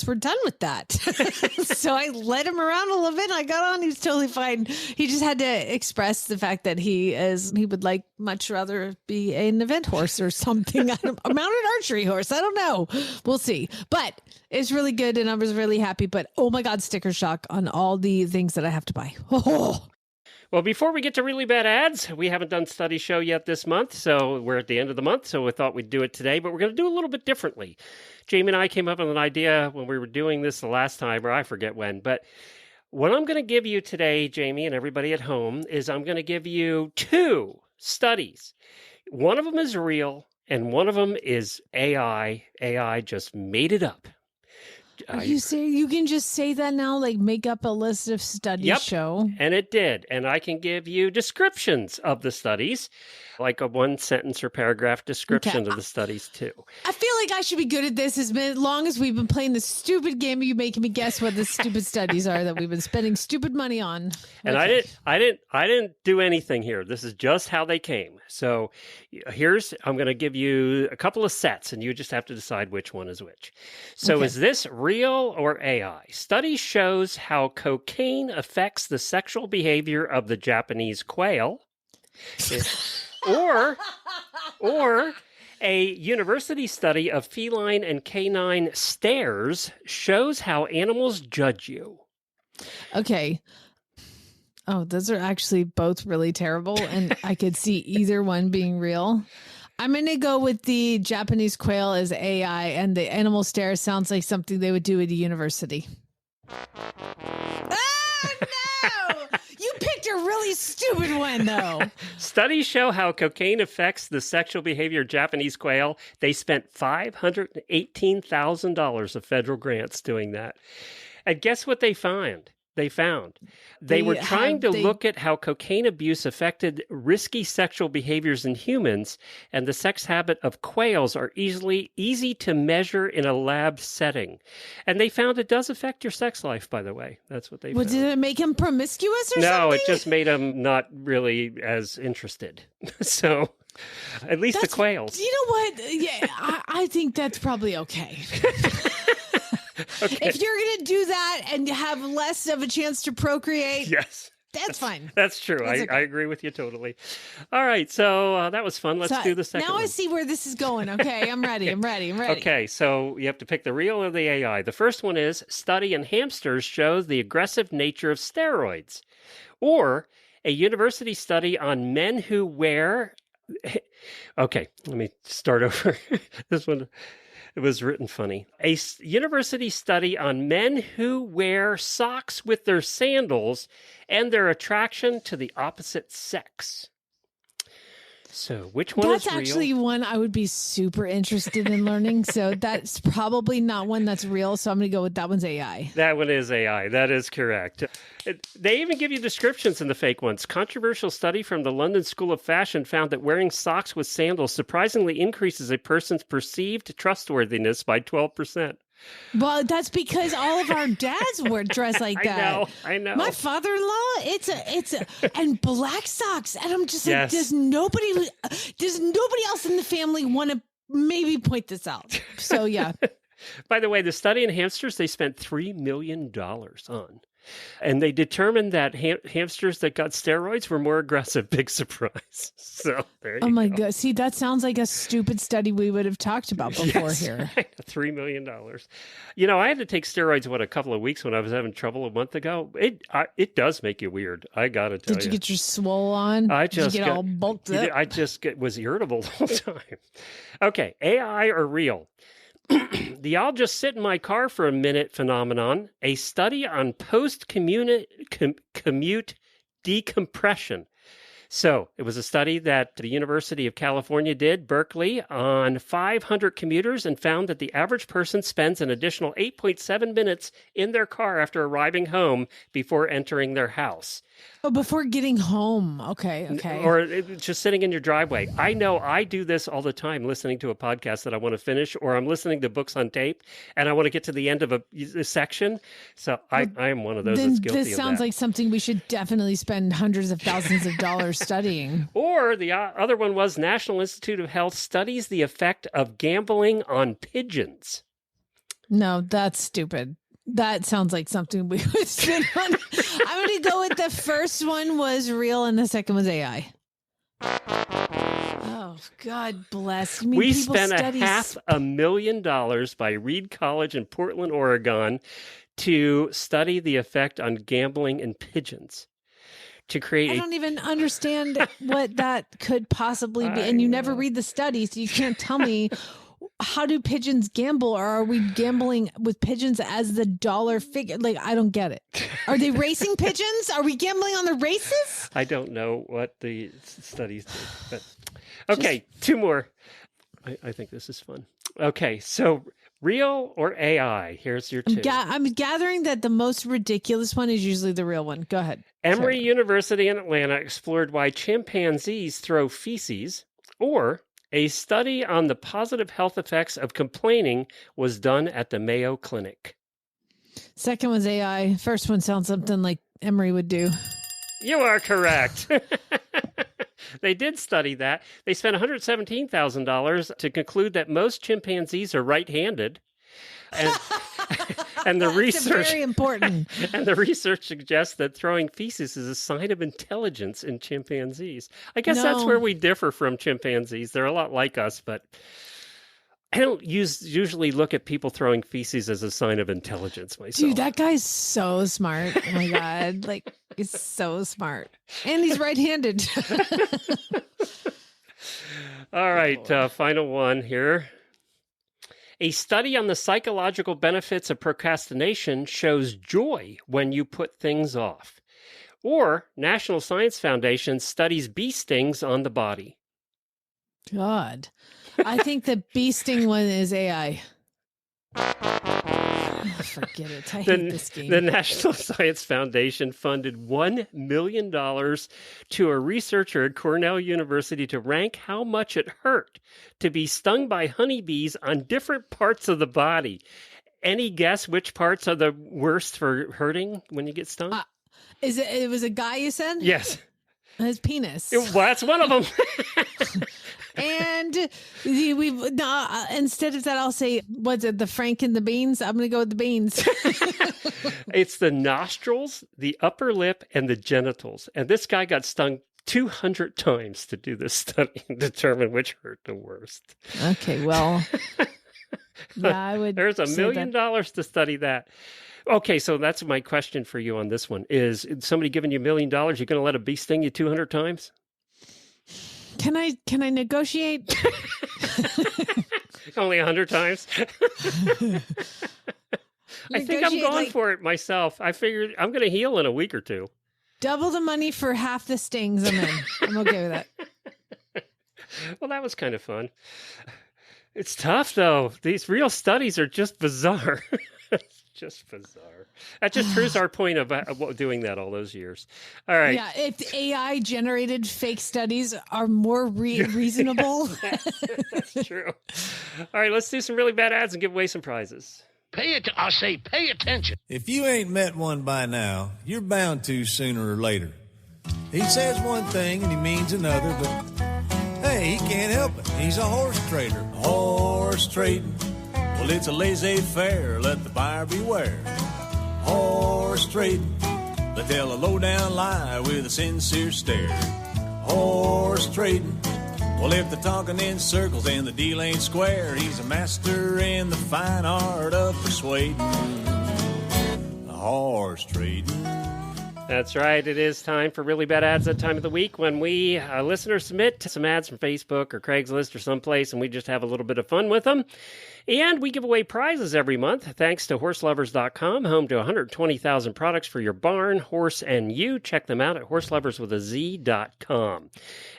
we're done with that. So I led him around a little bit. And I got on. He was totally fine. He just had to express the fact that he would like much rather be an event horse or something. A mounted archery horse. I don't know. We'll see. But it's really good. And I was really happy. But oh my God, sticker shock on all the things that I have to buy. Oh. Well, before we get to really bad ads, we haven't done study show yet this month, so we're at the end of the month, so we thought we'd do it today, but we're going to do a little bit differently. Jamie and I came up with an idea when we were doing this the last time, or I forget when, but what I'm going to give you today, Jamie, and everybody at home, is I'm going to give you 2 studies. One of them is real, and one of them is AI. AI just made it up. Are you serious? You can just say that now, like make up a list of studies show. And it did. And I can give you descriptions of the studies, like a 1-sentence or paragraph description of the studies too. I feel like I should be good at this as long as we've been playing this stupid game of you making me guess what the stupid studies are that we've been spending stupid money on. And I didn't do anything here. This is just how they came. So I'm going to give you a couple of sets and you just have to decide which one is which. So is this real or AI? Study shows how cocaine affects the sexual behavior of the Japanese quail. Or a university study of feline and canine stares shows how animals judge you. Okay. Oh, those are actually both really terrible, and I could see either one being real. I'm going to go with the Japanese quail as AI, and the animal stare sounds like something they would do at a university. Oh, no! You picked a really stupid one, though. Studies show how cocaine affects the sexual behavior of Japanese quail. They spent $518,000 of federal grants doing that. And guess what they found? They were trying to look at how cocaine abuse affected risky sexual behaviors in humans, and the sex habit of quails are easy to measure in a lab setting. And they found it does affect your sex life, by the way. That's what they found. Did it make him promiscuous or something? No, it just made him not really as interested. So, at least the quails. You know what? Yeah, I think that's probably okay. Okay. If you're going to do that and have less of a chance to procreate, yes, that's fine. That's true. I agree with you totally. All right, so that was fun. Let's do the second now one. I see where this is going. Okay, I'm ready. I'm ready. Okay, so you have to pick the real or the AI. The first one is study in hamsters shows the aggressive nature of steroids. Or a university study on men who wear... Okay, let me start over. This one... It was written funny. A university study on men who wear socks with their sandals and their attraction to the opposite sex. So which one is real? That's actually one I would be super interested in learning. So that's probably not one that's real. So I'm going to go with that one's AI. That one is AI. That is correct. They even give you descriptions in the fake ones. Controversial study from the London School of Fashion found that wearing socks with sandals surprisingly increases a person's perceived trustworthiness by 12%. Well, that's because all of our dads were dressed like that. I know. My father-in-law, and black socks, and I'm just Yes. like, does nobody else in the family want to maybe point this out? So yeah. By the way, the study in hamsters they spent $3 million on. And they determined that hamsters that got steroids were more aggressive. Big surprise. So there you go. Oh my God. See, that sounds like a stupid study we would have talked about before here. $3 million. You know, I had to take steroids, a couple of weeks when I was having trouble a month ago. It does make you weird. I got to tell you. Did you get your swole on? Did you get all bulked up? I just was irritable the whole time. Okay, AI or real? The I'll just sit in my car for a minute phenomenon, a study on post-commute decompression. So it was a study that the University of California did, Berkeley, on 500 commuters and found that the average person spends an additional 8.7 minutes in their car after arriving home before entering their house. Oh, before getting home. Okay. Or just sitting in your driveway. I know I do this all the time, listening to a podcast that I want to finish, or I'm listening to books on tape, and I want to get to the end of a section. So I am one of those that's guilty of that. This sounds like something we should definitely spend hundreds of thousands of dollars studying. Or the other one was National Institute of Health studies the effect of gambling on pigeons. No, that's stupid. That sounds like something we would spend on. I'm going to go with the first one was real and the second was AI. Oh, God bless. We spent $500,000 by Reed College in Portland, Oregon to study the effect on gambling and pigeons. To create I don't even understand what that could possibly be. And you never read the study, so you can't tell me how do pigeons gamble, or are we gambling with pigeons as the dollar figure? Like, I don't get it. Are they racing pigeons? Are we gambling on the races? I don't know what the studies did. But okay, two more. I think this is fun. Okay, so Real or AI? Here's your two. I'm gathering that the most ridiculous one is usually the real one. Go ahead. Emory University in Atlanta explored why chimpanzees throw feces, or a study on the positive health effects of complaining was done at the Mayo Clinic. Second one's AI. First one sounds something like Emory would do. You are correct. They did study that. They spent $117,000 to conclude that most chimpanzees are right-handed. And the research very important. And the research suggests that throwing feces is a sign of intelligence in chimpanzees. I guess that's where we differ from chimpanzees. They're a lot like us, but I don't usually look at people throwing feces as a sign of intelligence myself. Dude, that guy's so smart. Oh my God. Like, he's so smart. And he's right-handed. All right, final one here. A study on the psychological benefits of procrastination shows joy when you put things off. Or National Science Foundation studies bee stings on the body. God. I think the bee sting one is AI. Forget it. I hate this game. The National Science Foundation funded $1 million to a researcher at Cornell University to rank how much it hurt to be stung by honeybees on different parts of the body. Any guess which parts are the worst for hurting when you get stung? It was a guy you said? Yes. His penis. Well, that's one of them. And instead of that, I'll say, what's it, the Frank and the beans? I'm going to go with the beans. It's the nostrils, the upper lip, and the genitals. And this guy got stung 200 times to do this study and determine which hurt the worst. Okay, well, yeah, I would. There's $1 million to study that. Okay, so that's my question for you on this one. Is somebody giving you $1 million, you're going to let a bee sting you 200 times? Can I negotiate? Only 100 times? I think I'm going for it myself. I figured I'm going to heal in a week or two. Double the money for half the stings. I'm in. I'm okay with that. Well, that was kind of fun. It's tough, though. These real studies are just bizarre. Just bizarre. That just proves our point of doing that all those years. All right. Yeah, if AI generated fake studies are more reasonable. That's true. All right, let's do some really bad ads and give away some prizes. Pay attention. If you ain't met one by now, you're bound to sooner or later. He says one thing and he means another, but hey, he can't help it. He's a horse trader. Horse trading. Well, it's a laissez-faire, let the buyer beware. Horse trading, they tell a low-down lie with a sincere stare. Horse trading, well, if they're talking in circles and the deal ain't square, he's a master in the fine art of persuading. Horse trading. That's right. It is time for Really Bad Ads, that time of the week when we listeners submit some ads from Facebook or Craigslist or someplace, and we just have a little bit of fun with them. And we give away prizes every month, thanks to horselovers.com, home to 120,000 products for your barn, horse, and you. Check them out at horseloverswithaz.com.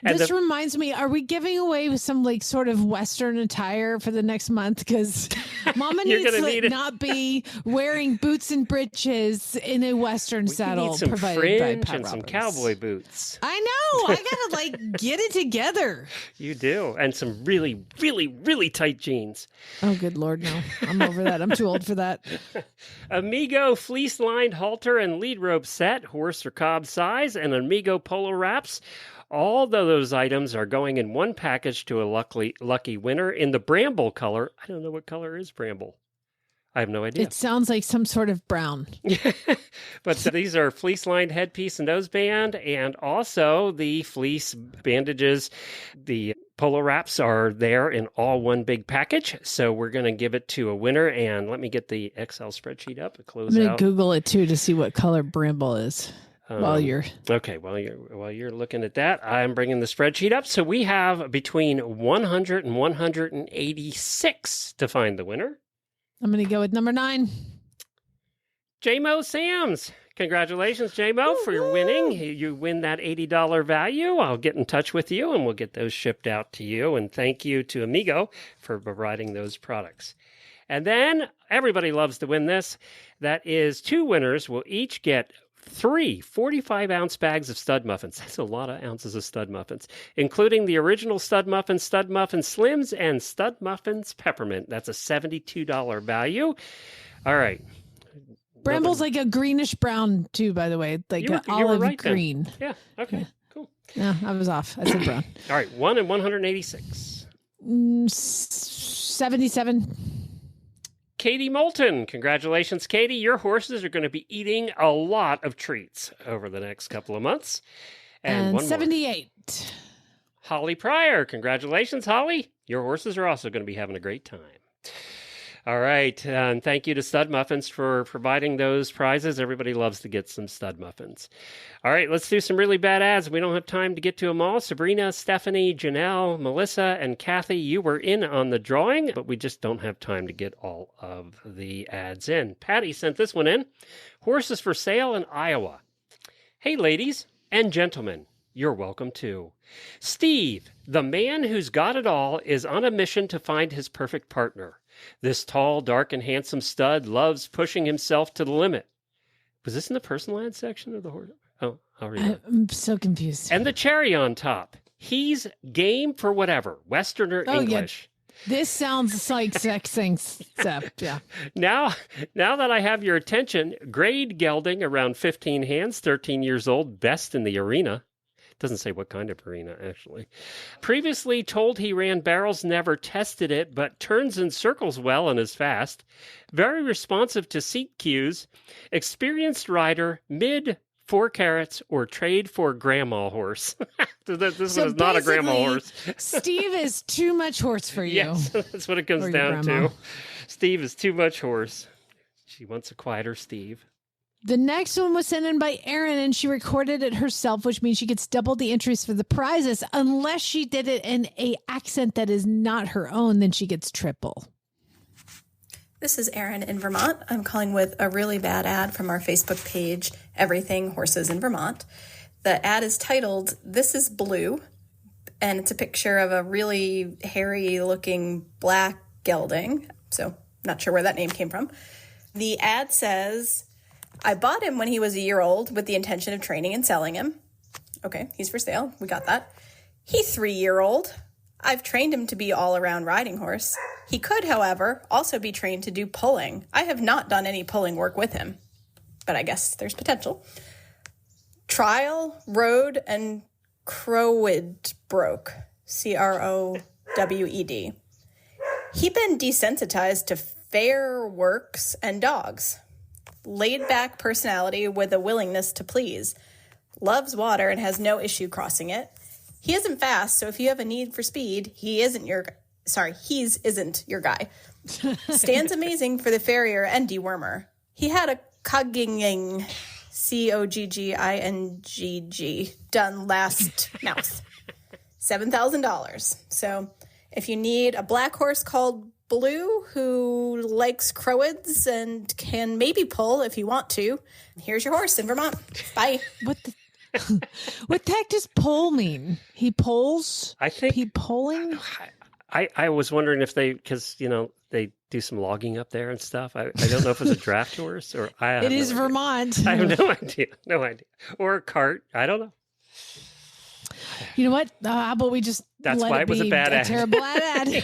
And this reminds me, are we giving away some like sort of Western attire for the next month? Because Mama needs to not be wearing boots and breeches in a Western saddle. Need some provided fringe by Pat and some Roberts. cowboy boots. I know. I gotta like get it together. You do. And some really, really, really tight jeans. Oh, good Lord, no. I'm over that. I'm too old for that. Amigo fleece-lined halter and lead rope set, horse or cob size, and Amigo polo wraps. All of those items are going in one package to a lucky winner in the bramble color. I don't know what color is bramble. I have no idea. It sounds like some sort of brown. But these are fleece-lined headpiece and noseband, and also the fleece bandages. The polo wraps are there in all one big package. So we're going to give it to a winner. And let me get the Excel spreadsheet up and close I'm out. going to Google it, too, to see what color bramble is. While you're looking at that, I'm bringing the spreadsheet up. So we have between 100 and 186 to find the winner. I'm going to go with number 9. J-Mo Sams. Congratulations, J-Mo, for your winning. You win that $80 value. I'll get in touch with you, and we'll get those shipped out to you. And thank you to Amigo for providing those products. And then everybody loves to win this. That is 2 winners will each get 3 45-ounce bags of stud muffins. That's a lot of ounces of stud muffins, including the original Stud Muffins Slims, and Stud Muffins Peppermint. That's a $72 value. All right. Bramble's like a greenish brown, too, by the way. Like You an were olive right green. then. Yeah. Okay. Yeah. Cool. No, I was off. I said brown. All right. 1 in 186. 77. Katie Moulton. Congratulations, Katie. Your horses are going to be eating a lot of treats over the next couple of months. And one 78. more. Holly Pryor. Congratulations, Holly. Your horses are also going to be having a great time. All right. And thank you to Stud Muffins for providing those prizes. Everybody loves to get some Stud Muffins. All right. Let's do some really bad ads. We don't have time to get to them all. Sabrina, Stephanie, Janelle, Melissa, and Kathy, you were in on the drawing, but we just don't have time to get all of the ads in. Patty sent this one in. Horses for sale in Iowa. Hey, ladies and gentlemen. You're welcome too. Steve, the man who's got it all, is on a mission to find his perfect partner. This tall, dark, and handsome stud loves pushing himself to the limit. Was this in the personal ad section of the horse? Oh, I'll read it. I'm so confused. And the cherry on top. He's game for whatever, Western or English. Yeah. This sounds like sexing stuff. Yeah. Now that I have your attention, grade gelding around 15 hands, 13 years old, best in the arena. Doesn't say what kind of arena, actually. Previously told he ran barrels, never tested it, but turns in circles well and is fast. Very responsive to seat cues. Experienced rider, mid 4 carats, or trade for grandma horse. This one is not a grandma horse. Steve is too much horse for you. Yes, that's what it comes down to. Steve is too much horse. She wants a quieter Steve. The next one was sent in by Erin, and she recorded it herself, which means she gets double the entries for the prizes. Unless she did it in an accent that is not her own, then she gets triple. This is Erin in Vermont. I'm calling with a really bad ad from our Facebook page, Everything Horses in Vermont. The ad is titled, This is Blue, and it's a picture of a really hairy-looking black gelding. So, not sure where that name came from. The ad says, I bought him when he was a year old with the intention of training and selling him. Okay, he's for sale. We got that. He's 3-year-old. I've trained him to be all-around riding horse. He could, however, also be trained to do pulling. I have not done any pulling work with him, but I guess there's potential. Trial, rode, and crowed broke. Crowed. He'd been desensitized to fair works and dogs. Laid-back personality with a willingness to please. Loves water and has no issue crossing it. He isn't fast, so if you have a need for speed, he's isn't your guy. Stands amazing for the farrier and dewormer. He had a cogging, Cogging, done last mouth. $7,000. So if you need a black horse called Blue who likes crowids and can maybe pull if you want to, here's your horse in Vermont. Bye. What the heck does pull mean? He pulls? I think he pulling? I was wondering if because they do some logging up there and stuff. I don't know if it's a draft horse or It is Vermont. I have no idea. Or a cart. I don't know. You know what? How about we just That's let why it was be a bad ad. terrible ad. Yeah.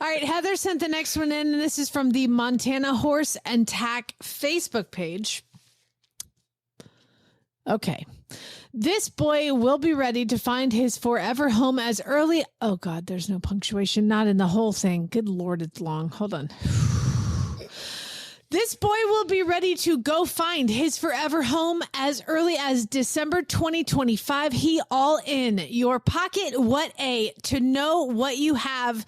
All right, Heather sent the next one in, and this is from the Montana Horse and Tack Facebook page. Okay. This boy will be ready to find his forever home as early. Oh, God, there's no punctuation. Not in the whole thing. Good Lord, it's long. Hold on. This boy will be ready to go find his forever home as early as December 2025. He all in your pocket. To know what you have,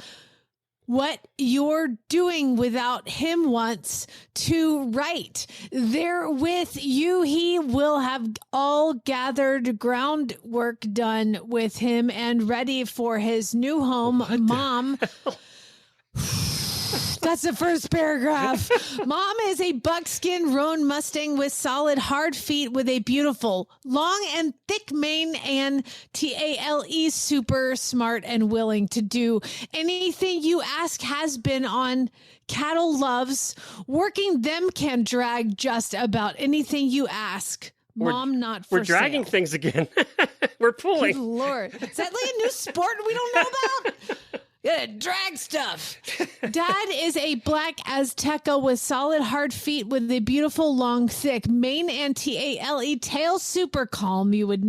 what you're doing without him wants to write. There with you, he will have all gathered groundwork done with him and ready for his new home. Mom. That's the first paragraph. Mom is a buckskin roan Mustang with solid hard feet with a beautiful long and thick mane and TALE, super smart and willing to do anything you ask, has been on cattle loves. Working them can drag just about anything you ask. Mom, not for We're dragging sale. things again. We're Good pulling. Lord. Is that like a new sport we don't know about? Yeah, drag stuff. Dad is a black Azteca with solid hard feet with a beautiful long thick mane and TALE tail, super calm. You would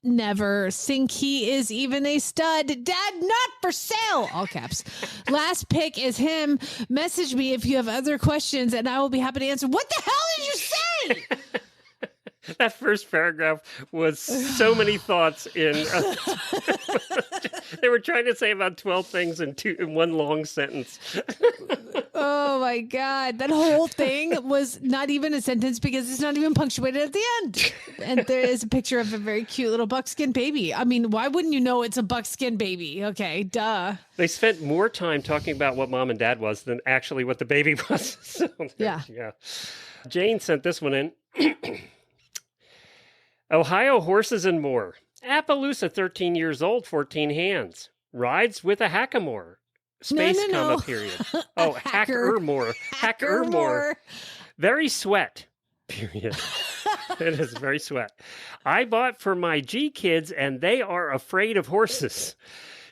never think he is even a stud. Dad, not for sale. All caps. Last pick is him. Message me if you have other questions and I will be happy to answer. What the hell did you say? That first paragraph was so many thoughts in. They were trying to say about 12 things in one long sentence. Oh my God. That whole thing was not even a sentence because it's not even punctuated at the end. And there is a picture of a very cute little buckskin baby. I mean, why wouldn't you know it's a buckskin baby? Okay, duh. They spent more time talking about what mom and dad was than actually what the baby was. So, Yeah. Jane sent this one in. Ohio horses and more. Appaloosa, 13 years old, 14 hands. Rides with a hackamore. Space No. comma period. Oh, hackermore. Hackermore. Very sweat. Period. It is very sweat. I bought for my G kids and they are afraid of horses.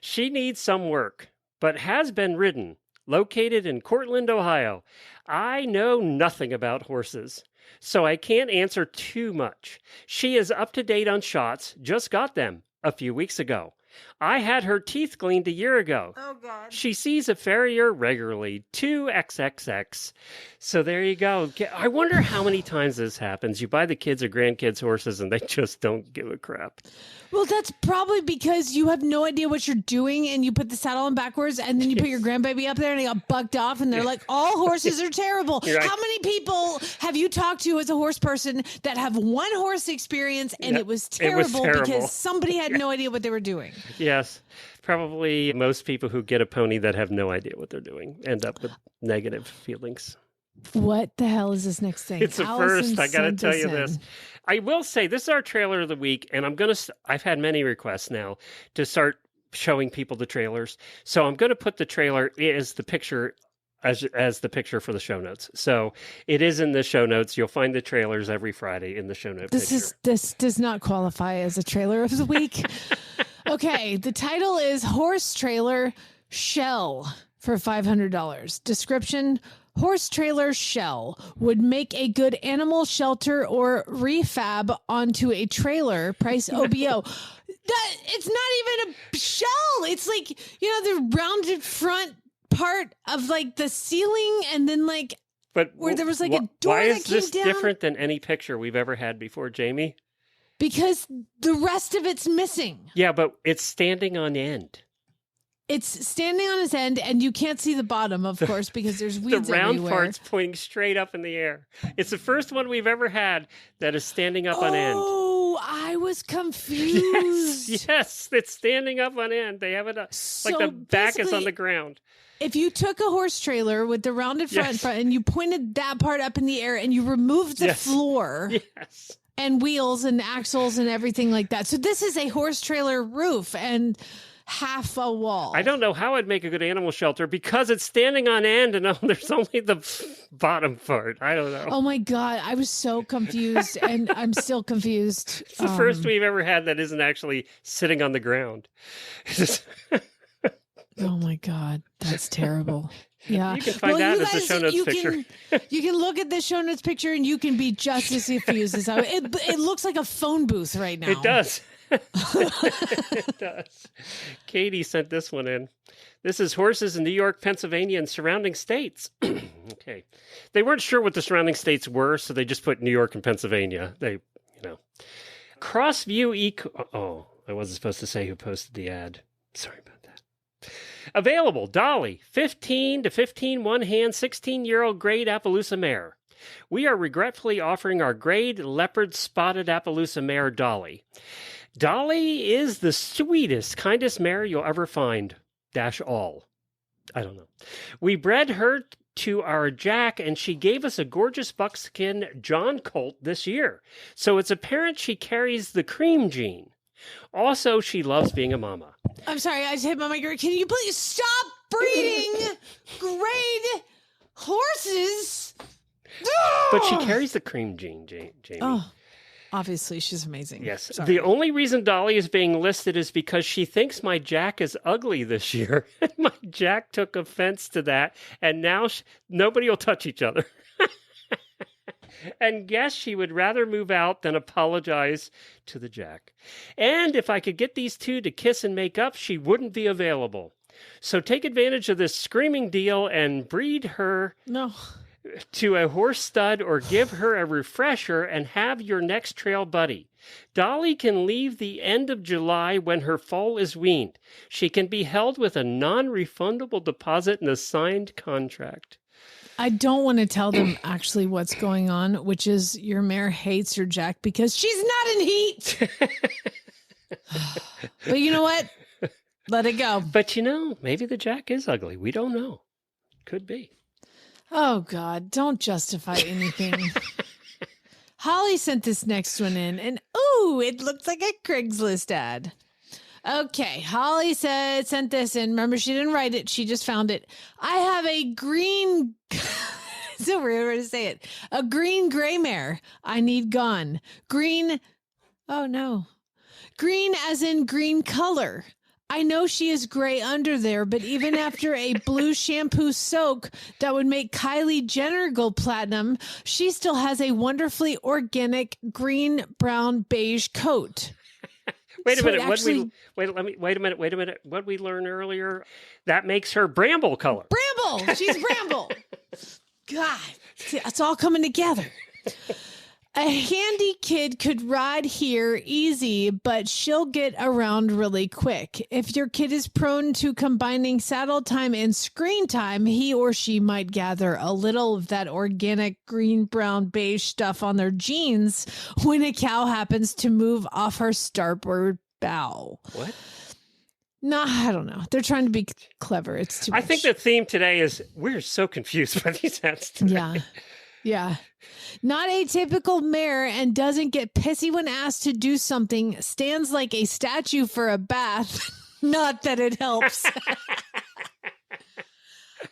She needs some work, but has been ridden. Located in Cortland, Ohio. I know nothing about horses, so I can't answer too much. She is up to date on shots, just got them a few weeks ago. I had her teeth cleaned a year ago. Oh, God. She sees a farrier regularly, 2XXX. So there you go. I wonder how many times this happens. You buy the kids or grandkids horses and they just don't give a crap. Well, that's probably because you have no idea what you're doing and you put the saddle on backwards and then you put your grandbaby up there and they got bucked off and they're like, all horses are terrible. Right. How many people have you talked to as a horse person that have one horse experience and it was terrible because somebody had no idea what they were doing? Yes. Probably most people who get a pony that have no idea what they're doing end up with negative feelings. What the hell is this next thing? It's a first. I got to tell you this. I will say this is our trailer of the week, and I've had many requests now to start showing people the trailers. So I'm going to put the trailer as the picture as the picture for the show notes. So it is in the show notes. You'll find the trailers every Friday in the show note picture. This does not qualify as a trailer of the week. Okay, the title is Horse Trailer Shell for $500. Description: horse trailer shell would make a good animal shelter or refab onto a trailer. Price OBO. It's not even a shell. It's like, the rounded front part of like the ceiling and then like where there was like a door why that is came this down. different than any picture we've ever had before, Jamie? Because the rest of it's missing. Yeah, but it's standing on end. It's standing on its end, and you can't see the bottom, of course, because there's weeds The round everywhere. part's pointing straight up in the air. It's the first one we've ever had that is standing up on end. Oh, I was confused. Yes, it's standing up on end. They have it like the back is on the ground. If you took a horse trailer with the rounded front and you pointed that part up in the air and you removed the floor and wheels and axles and everything like that. So this is a horse trailer roof and half a wall. I don't know how I'd make a good animal shelter because it's standing on end and there's only the bottom part. I don't know. Oh my God. I was so confused and I'm still confused. It's the first we've ever had that isn't actually sitting on the ground. Oh my God. That's terrible. Yeah. You can find that as the show notes picture. You can look at the show notes picture and you can be just as confused as I. It looks like a phone booth right now. It does. It does. Katie sent this one in. This is horses in New York, Pennsylvania, and surrounding states. Okay. They weren't sure what the surrounding states were, so they just put New York and Pennsylvania. Crossview Eco... Oh, I wasn't supposed to say who posted the ad. Sorry about that. Available, Dolly, 15 to 15 one-hand, 16-year-old grade Appaloosa mare. We are regretfully offering our grade leopard spotted Appaloosa mare, Dolly. Dolly is the sweetest, kindest mare you'll ever find, -all. I don't know. We bred her to our Jack, and she gave us a gorgeous buckskin John colt this year. So it's apparent she carries the cream gene. Also, she loves being a mama. I'm sorry, I just hit my mic. Can you please stop breeding grade horses? But she carries the cream gene, Jamie. Oh, obviously, she's amazing. Yes. Sorry. The only reason Dolly is being listed is because she thinks my Jack is ugly this year. My Jack took offense to that, and now nobody will touch each other. And guess she would rather move out than apologize to the Jack. And if I could get these two to kiss and make up, she wouldn't be available. So take advantage of this screaming deal and breed her to a horse stud or give her a refresher and have your next trail buddy. Dolly can leave the end of July when her foal is weaned. She can be held with a non-refundable deposit and a signed contract. I don't want to tell them actually what's going on, which is your mare hates your Jack because she's not in heat. But you know what? Let it go. But maybe the Jack is ugly. We don't know. Could be. Oh, God, don't justify anything. Holly sent this next one in, and it looks like a Craigslist ad. Okay, Holly sent this in. Remember, she didn't write it. She just found it. I have a green... It's a weird way to say it. A green gray mare. I need gone. Green... Oh, no. Green as in green color. I know she is gray under there, but even after a blue shampoo soak that would make Kylie Jenner go platinum, she still has a wonderfully organic green, brown, beige coat. Wait a minute. Wait a minute. What we learned earlier, that makes her bramble color. Bramble. She's bramble. God, see, it's all coming together. A handy kid could ride here easy, but she'll get around really quick. If your kid is prone to combining saddle time and screen time, he or she might gather a little of that organic green, brown, beige stuff on their jeans when a cow happens to move off her starboard bow. What? No, I don't know. They're trying to be clever. It's too much. I think the theme today is we're so confused by these ads today. Yeah. Not a typical mare and doesn't get pissy when asked to do something. Stands like a statue for a bath. Not that it helps.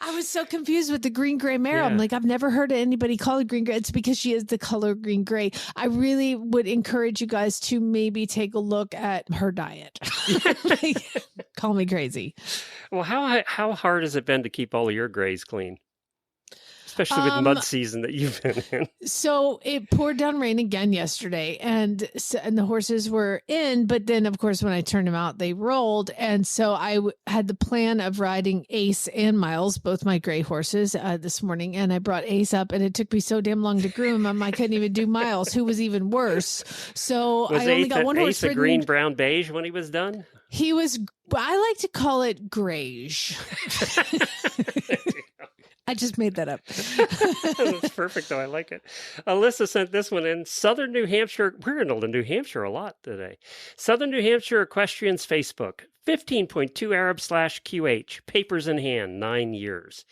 I was so confused with the green gray mare. Yeah. I'm like, I've never heard of anybody call it green gray. It's because she is the color green gray. I really would encourage you guys to maybe take a look at her diet. Call me crazy. Well, how hard has it been to keep all of your grays clean? Especially with mud season that you've been in. So it poured down rain again yesterday, and the horses were in. But then, of course, when I turned them out, they rolled. And so I had the plan of riding Ace and Miles, both my gray horses, this morning. And I brought Ace up, and it took me so damn long to groom him. I couldn't even do Miles, who was even worse. So I only got one horse. Was Ace a green, brown, beige when he was done? He was. I like to call it grayish. I just made that up. That's perfect, though. I like it. Alyssa sent this one in. Southern New Hampshire. We're in New Hampshire a lot today. Southern New Hampshire Equestrians Facebook. 15.2 Arab/QH. Papers in hand. 9 years.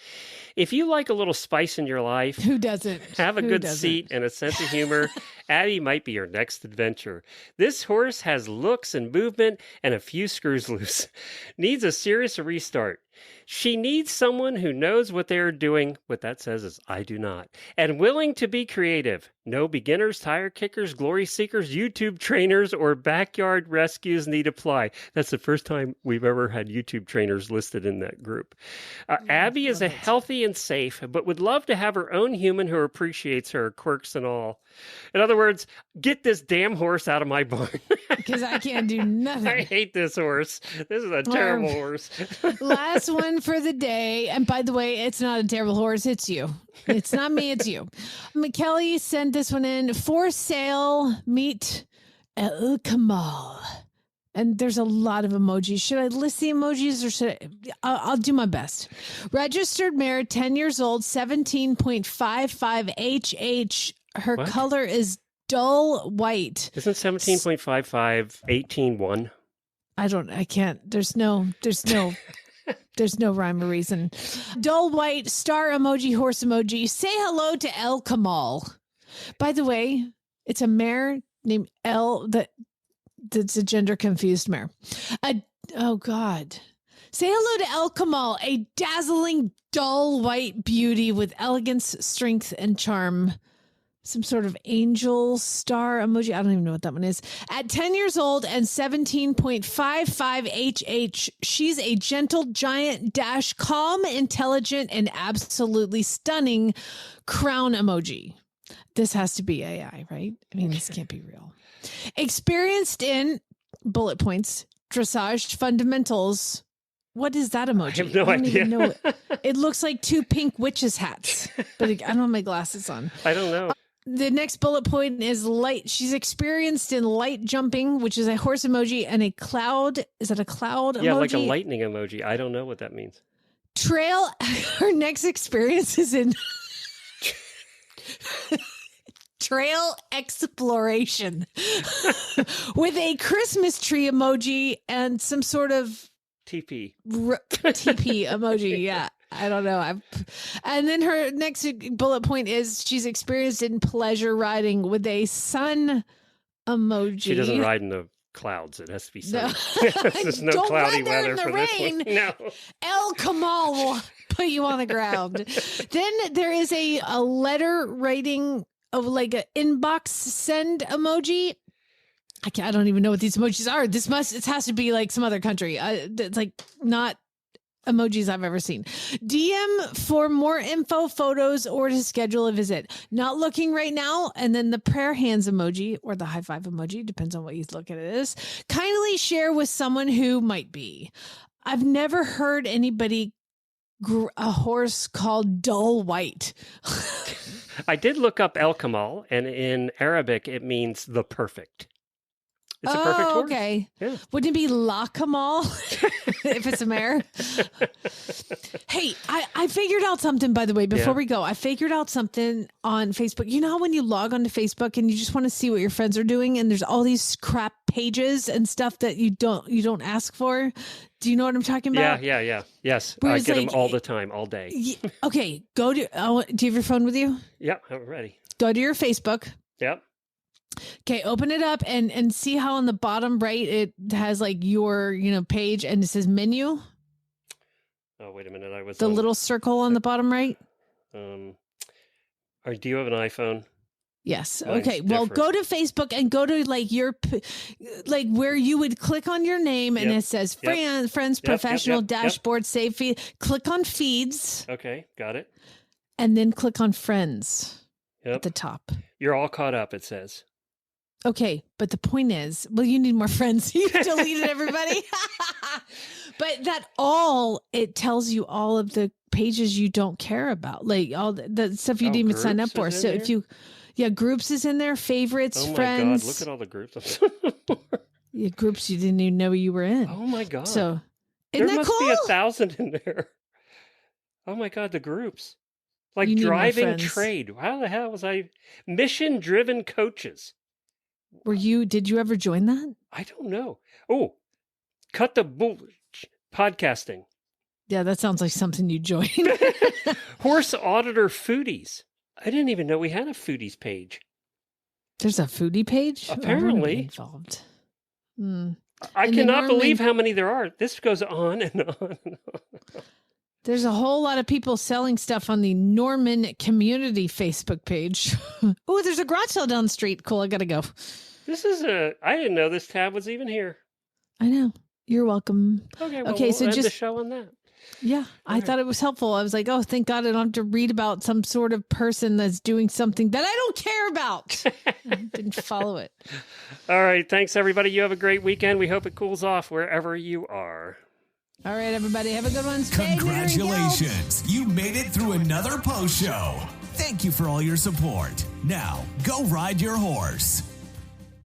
If you like a little spice in your life. Who doesn't? Have a good seat and a sense of humor. Addie might be your next adventure. This horse has looks and movement and a few screws loose. Needs a serious restart. She needs someone who knows what they are doing. What that says is, I do not. And willing to be creative. No beginners, tire kickers, glory seekers, YouTube trainers, or backyard rescues need apply. That's the first time we've ever had YouTube trainers listed in that group. Abby is a healthy and safe, but would love to have her own human who appreciates her quirks and all. In other words, get this damn horse out of my barn. Because I can't do nothing. I hate this horse. This is a terrible horse. Last one for the day. And by the way, it's not a terrible horse. It's you. It's not me. It's you. McKelly sent this one in. For sale, meet El Kamal. And there's a lot of emojis. Should I list the emojis or should I'll do my best. Registered mare, 10 years old, 17.55 HH. Her color is dull white. Isn't 17.55 18.1? I can't. There's no. There's no rhyme or reason. Dull white, star emoji, horse emoji. Say hello to El Kamal. By the way, it's a mare named El that's a gender confused mare. Oh God. Say hello to El Kamal, a dazzling, dull white beauty with elegance, strength, and charm. Some sort of angel star emoji. I don't even know what that one is. At 10 years old and 17.55 HH, she's a gentle giant dash, calm, intelligent, and absolutely stunning crown emoji. This has to be AI, right? I mean, this can't be real. Experienced in bullet points, dressage, fundamentals. What is that emoji? I have no idea. Even know. It looks like two pink witches' hats, but I don't have my glasses on. I don't know. The next bullet point is light. She's experienced in light jumping, which is a horse emoji, and a cloud. Is that a cloud emoji? Yeah, like a lightning emoji. I don't know what that means. Trail. Her next experience is in trail exploration with a Christmas tree emoji and some sort of TP. TP emoji. Yeah. I don't know. And then her next bullet point is she's experienced in pleasure riding with a sun emoji. She doesn't ride in the clouds. It has to be sunny. No. There's no Don't cloudy ride there weather in the for rain. this one. No. El Kamal will put you on the ground. Then there is a letter writing of like an inbox send emoji. I don't even know what these emojis are. It has to be like some other country. It's like not emojis I've ever seen. DM for more info, photos, or to schedule a visit. Not looking right now. And then the prayer hands emoji or the high five emoji, depends on what you look at it as. Kindly share with someone who might be. I've never heard anybody a horse called dull white. I did look up El Kamal, and in Arabic, it means the perfect. It's a perfect horse. Okay. Yeah. Wouldn't it be La Kamal if it's a mare? Hey, I figured out something, by the way, before we go. I figured out something on Facebook. You know how when you log onto Facebook and you just want to see what your friends are doing and there's all these crap pages and stuff that you don't ask for? Do you know what I'm talking about? Yeah. Yes. Whereas, I get them all the time, all day. Okay. Do you have your phone with you? Yep, I'm ready. Go to your Facebook. Yep. Okay, open it up and see how on the bottom right it has like your page and it says menu. Oh, wait a minute. I was the little circle on the bottom right. Do you have an iPhone? Yes. Mine's okay. Well, different. go to Facebook and go to like like where you would click on your name and it says friends, professional dashboard, save feed. Click on feeds. Okay, got it. And then click on friends at the top. You're all caught up, it says. Okay, but the point is, well, you need more friends. You've deleted everybody. But it tells you all of the pages you don't care about, like all the stuff you didn't even sign up for. So if groups is in there, favorites, friends. God, look at all the groups. Groups you didn't even know you were in. Oh my God. So isn't there that must cool? be 1,000 in there. Oh my God, the groups. Like You need more driving friends. trade. How the hell was I? Mission driven coaches. Did you ever join that? I don't know. Oh, cut the bull podcasting. Yeah, that sounds like something you join. Horse Auditor Foodies. I didn't even know we had a foodies page. There's a foodie page? Apparently. Involved. I cannot believe how many there are. This goes on and on and on. There's a whole lot of people selling stuff on the Norman Community Facebook page. Oh, there's a garage sale down the street. Cool, I gotta go. I didn't know this tab was even here. I know. You're welcome. Okay, well, so we'll end just the show on that. Yeah, I thought it was helpful. I was like, oh, thank God I don't have to read about some sort of person that's doing something that I don't care about. I didn't follow it. All right, thanks everybody. You have a great weekend. We hope it cools off wherever you are. All right, everybody. Have a good one. Stay Congratulations. You made it through another post show. Thank you for all your support. Now, go ride your horse.